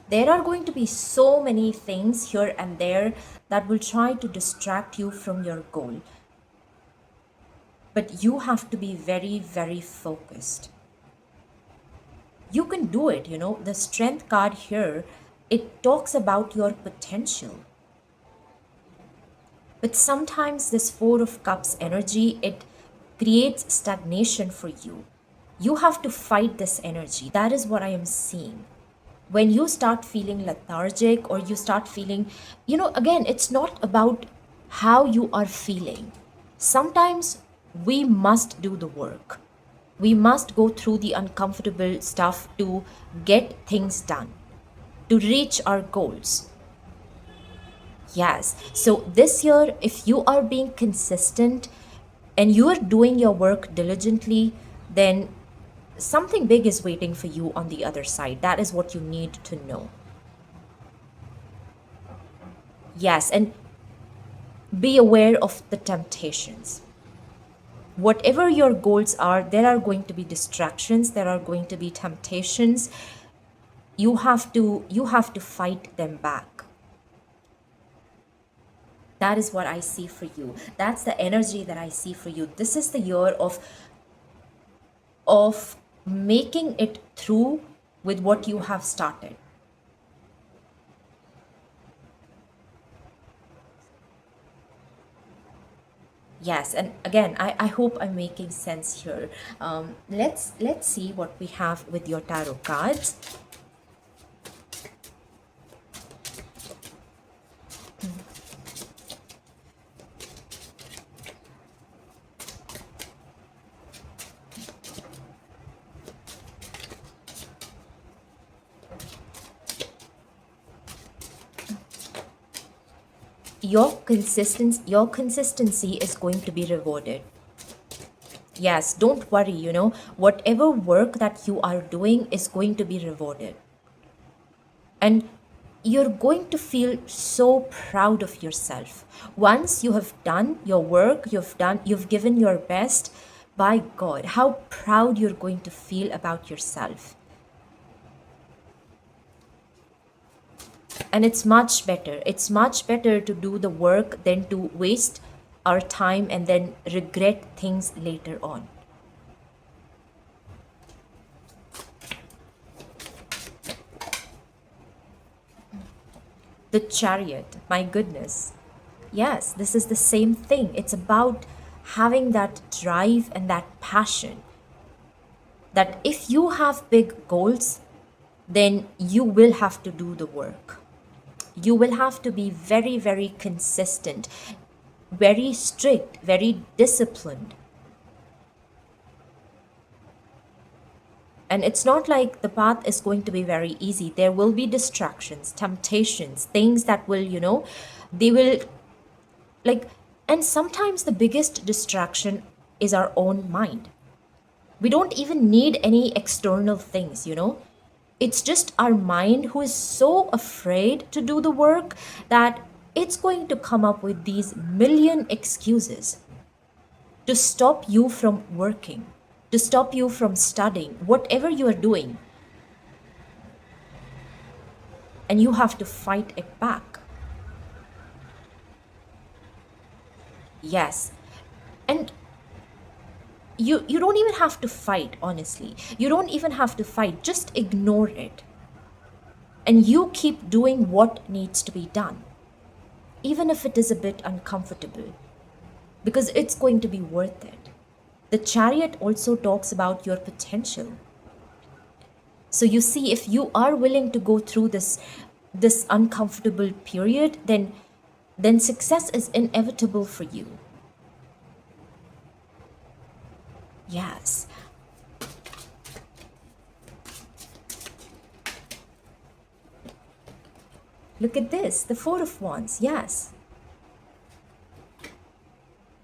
There are going to be so many things here and there that will try to distract you from your goal. But you have to be very, very focused. You can do it, The strength card here, it talks about your potential. But sometimes this Four of Cups energy, it creates stagnation for you. You have to fight this energy. That is what I am seeing. When you start feeling lethargic, or you start feeling, again, it's not about how you are feeling. Sometimes we must do the work. We must go through the uncomfortable stuff to get things done, to reach our goals. Yes. So this year, if you are being consistent and you are doing your work diligently, then something big is waiting for you on the other side. That is what you need to know. Yes. And be aware of the temptations. Whatever your goals are, there are going to be distractions, there are going to be temptations. You have to fight them back. That is what I see for you. That's the energy that I see for you. This is the year of making it through with what you have started. Yes, and again, I hope I'm making sense here. Let's see what we have with your tarot cards. your consistency is going to be rewarded. Yes, don't worry, whatever work that you are doing is going to be rewarded. And you're going to feel so proud of yourself. Once you have done your work, you've given your best, by God, how proud you're going to feel about yourself. And it's much better to do the work than to waste our time and then regret things later on. The Chariot, my goodness. Yes, this is the same thing. It's about having that drive and that passion, that if you have big goals, then you will have to do the work. You will have to be very, very consistent, very strict, very disciplined. And it's not like the path is going to be very easy. There will be distractions, temptations, things that will, they will, like, and sometimes the biggest distraction is our own mind. We don't even need any external things. It's just our mind who is so afraid to do the work that it's going to come up with these million excuses to stop you from working, to stop you from studying, whatever you are doing. And you have to fight it back. Yes. And you don't even have to fight, honestly. You don't even have to fight. Just ignore it. And you keep doing what needs to be done, even if it is a bit uncomfortable, because it's going to be worth it. The Chariot also talks about your potential. So you see, if you are willing to go through this uncomfortable period, then success is inevitable for you. Yes. Look at this, the Four of Wands. Yes.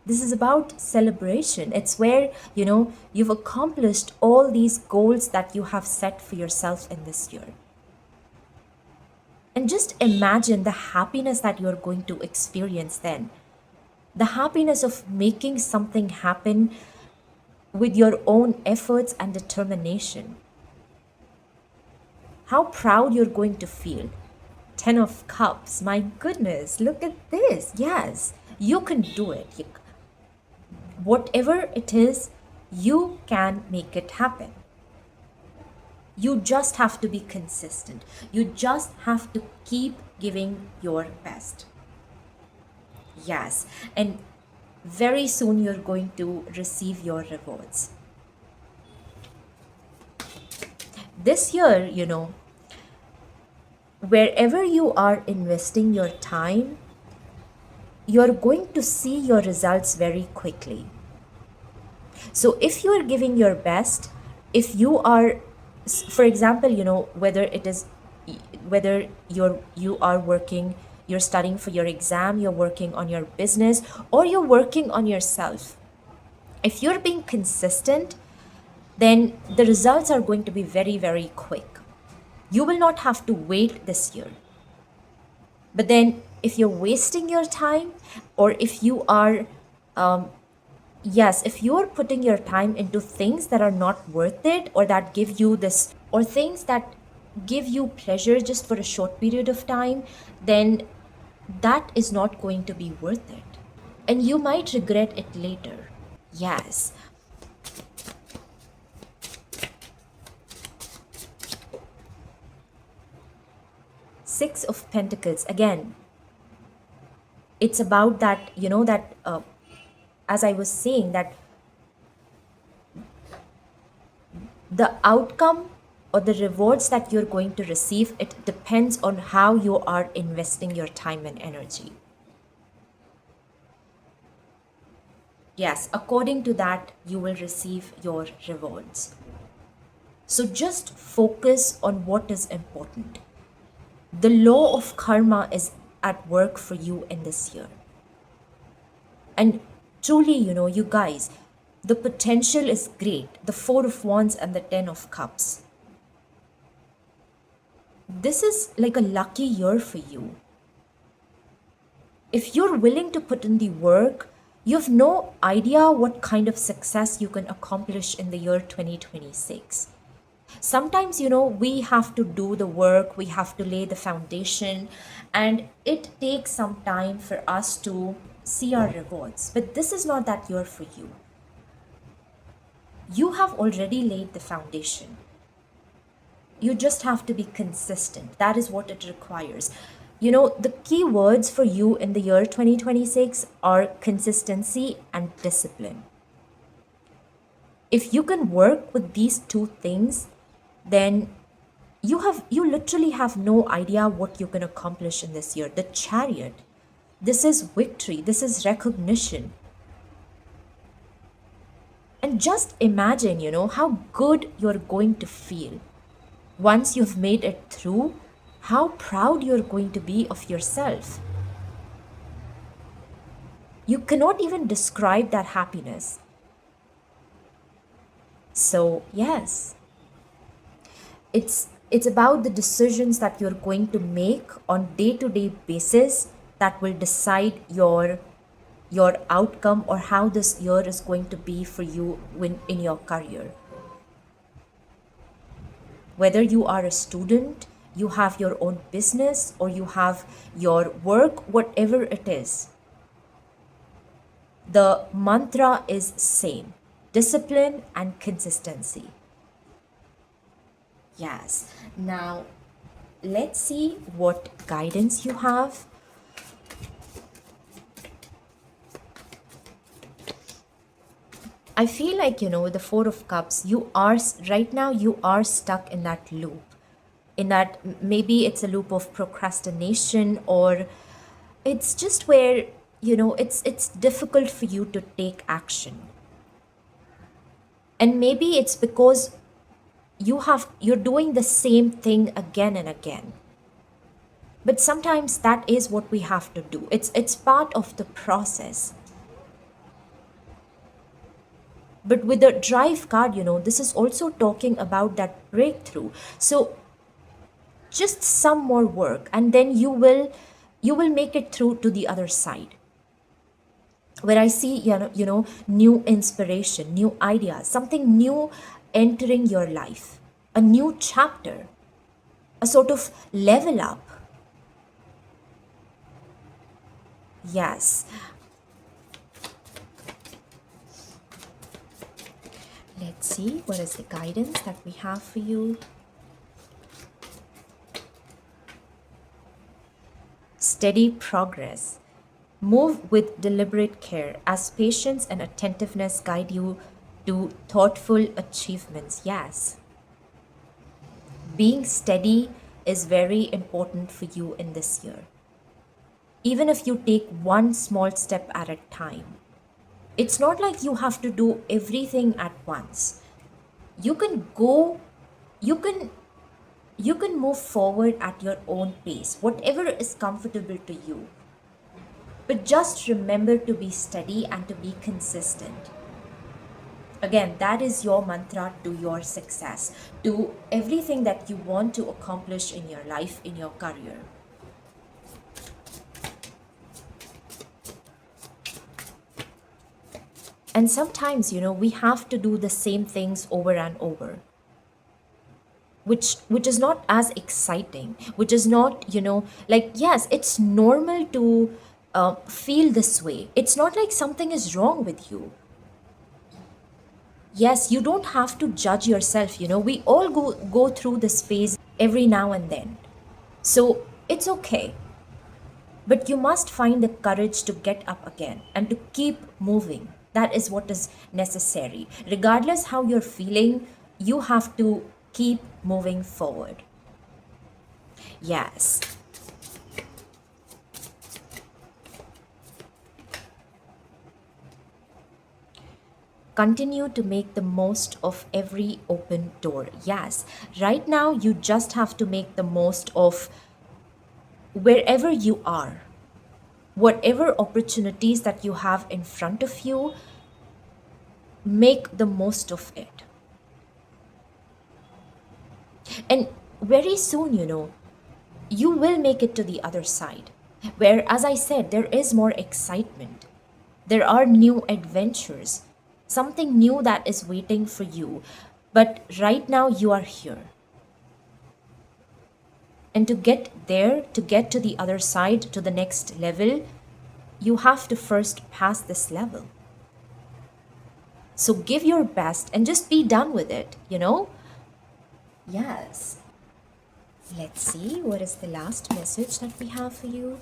This is about celebration. It's where, you've accomplished all these goals that you have set for yourself in this year. And just imagine the happiness that you're going to experience then. The happiness of making something happen with your own efforts and determination. How proud you're going to feel. Ten of Cups. My goodness, look at this. Yes, you can do it. Whatever it is, you can make it happen. You just have to be consistent. You just have to keep giving your best. Yes, and very soon you're going to receive your rewards. This year, wherever you are investing your time, you're going to see your results very quickly. So if you are giving your best, if you are, for example, whether you are working, you're studying for your exam, you're working on your business, or you're working on yourself. If you're being consistent, then the results are going to be very, very quick. You will not have to wait this year. But then if you're wasting your time, or if you are, yes, if you're putting your time into things that are not worth it, or that give you this, or things that give you pleasure just for a short period of time, then that is not going to be worth it. And you might regret it later. Yes. Six of Pentacles. Again, it's about that, as I was saying, that the outcome or the rewards that you're going to receive, it depends on how you are investing your time and energy. Yes, according to that, you will receive your rewards. So just focus on what is important. The law of karma is at work for you in this year. And truly, you guys, the potential is great. The Four of Wands and the Ten of Cups. This is like a lucky year for you. If you're willing to put in the work, you have no idea what kind of success you can accomplish in the year 2026. Sometimes, we have to do the work, we have to lay the foundation, and it takes some time for us to see our rewards. But this is not that year for you. You have already laid the foundation. You just have to be consistent. That is what it requires. The key words for you in the year 2026 are consistency and discipline. If you can work with these two things, then you literally have no idea what you can accomplish in this year. The Chariot. This is victory. This is recognition. And just imagine, how good you're going to feel once you've made it through, how proud you're going to be of yourself. You cannot even describe that happiness. So, yes, it's about the decisions that you're going to make on day-to-day basis that will decide your outcome, or how this year is going to be for you in your career. Whether you are a student, you have your own business, or you have your work, whatever it is, the mantra is same: discipline and consistency. Yes. Now, let's see what guidance you have. I feel like, the Four of Cups, right now, you are stuck in that loop. In that, maybe it's a loop of procrastination, or it's just where, it's difficult for you to take action. And maybe it's because you're doing the same thing again and again. But sometimes that is what we have to do. It's part of the process. But with the drive card, this is also talking about that breakthrough. So just some more work, and then you will make it through to the other side, where I see, new inspiration, new ideas, something new entering your life, a new chapter, a sort of level up. Yes. Let's see what is the guidance that we have for you. Steady progress. Move with deliberate care as patience and attentiveness guide you to thoughtful achievements. Yes. Being steady is very important for you in this year. Even if you take one small step at a time. It's not like you have to do everything at once. You can go, you can you can move forward at your own pace, whatever is comfortable to you. But just remember to be steady and to be consistent. Again, that is your mantra to your success, to everything that you want to accomplish in your life, in your career. And sometimes, we have to do the same things over and over, which is not as exciting, which is not, like, yes, it's normal to feel this way. It's not like something is wrong with you. Yes, you don't have to judge yourself. We all go through this phase every now and then. So it's okay. But you must find the courage to get up again and to keep moving. That is what is necessary. Regardless how you're feeling, you have to keep moving forward. Yes. Continue to make the most of every open door. Yes. Right now, you just have to make the most of wherever you are, whatever opportunities that you have in front of you, make the most of it. And very soon, you will make it to the other side, where, as I said, there is more excitement. There are new adventures, something new that is waiting for you. But right now, you are here. And to get there, to get to the other side, to the next level, you have to first pass this level. So give your best and just be done with it. Yes. Let's see, what is the last message that we have for you?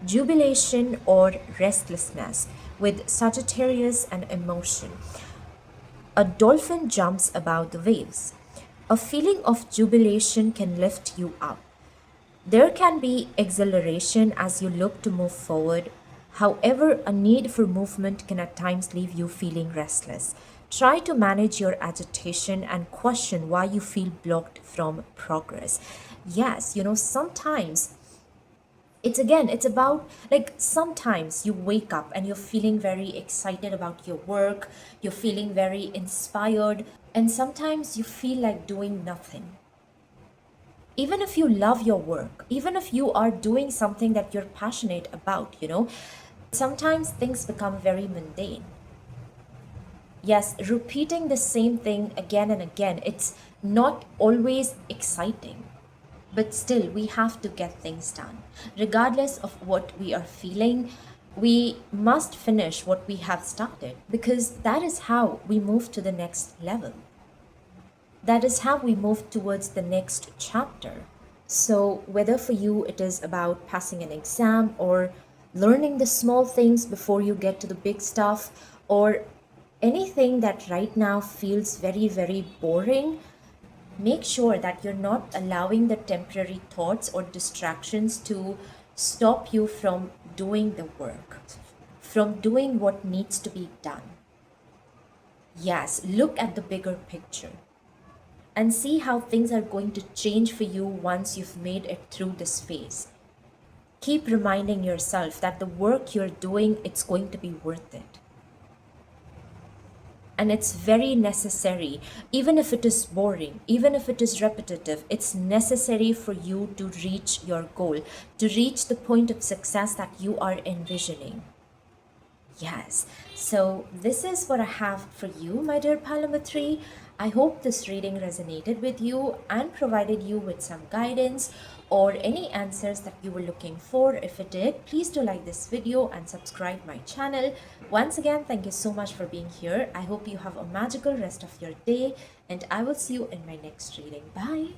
Jubilation or restlessness with Sagittarius and emotion. A dolphin jumps about the waves. A feeling of jubilation can lift you up. There can be exhilaration as you look to move forward. However, a need for movement can at times leave you feeling restless. Try to manage your agitation and question why you feel blocked from progress. Yes, sometimes it's about, like, sometimes you wake up and you're feeling very excited about your work, you're feeling very inspired, and sometimes you feel like doing nothing. Even if you love your work, even if you are doing something that you're passionate about, sometimes things become very mundane. Yes, repeating the same thing again and again, it's not always exciting. But still, we have to get things done. Regardless of what we are feeling, we must finish what we have started, because that is how we move to the next level. That is how we move towards the next chapter. So, whether for you it is about passing an exam, or learning the small things before you get to the big stuff, or anything that right now feels very, very boring, make sure that you're not allowing the temporary thoughts or distractions to stop you from doing the work, from doing what needs to be done. Yes, look at the bigger picture and see how things are going to change for you once you've made it through this phase. Keep reminding yourself that the work you're doing, it's going to be worth it. And it's very necessary. Even if it is boring, even if it is repetitive, it's necessary for you to reach your goal, to reach the point of success that you are envisioning. Yes, so this is what I have for you, my dear pile number 3. I hope this reading resonated with you and provided you with some guidance or any answers that you were looking for. If it did, please do like this video and subscribe my channel. Once again, thank you so much for being here. I hope you have a magical rest of your day, and I will see you in my next reading. Bye.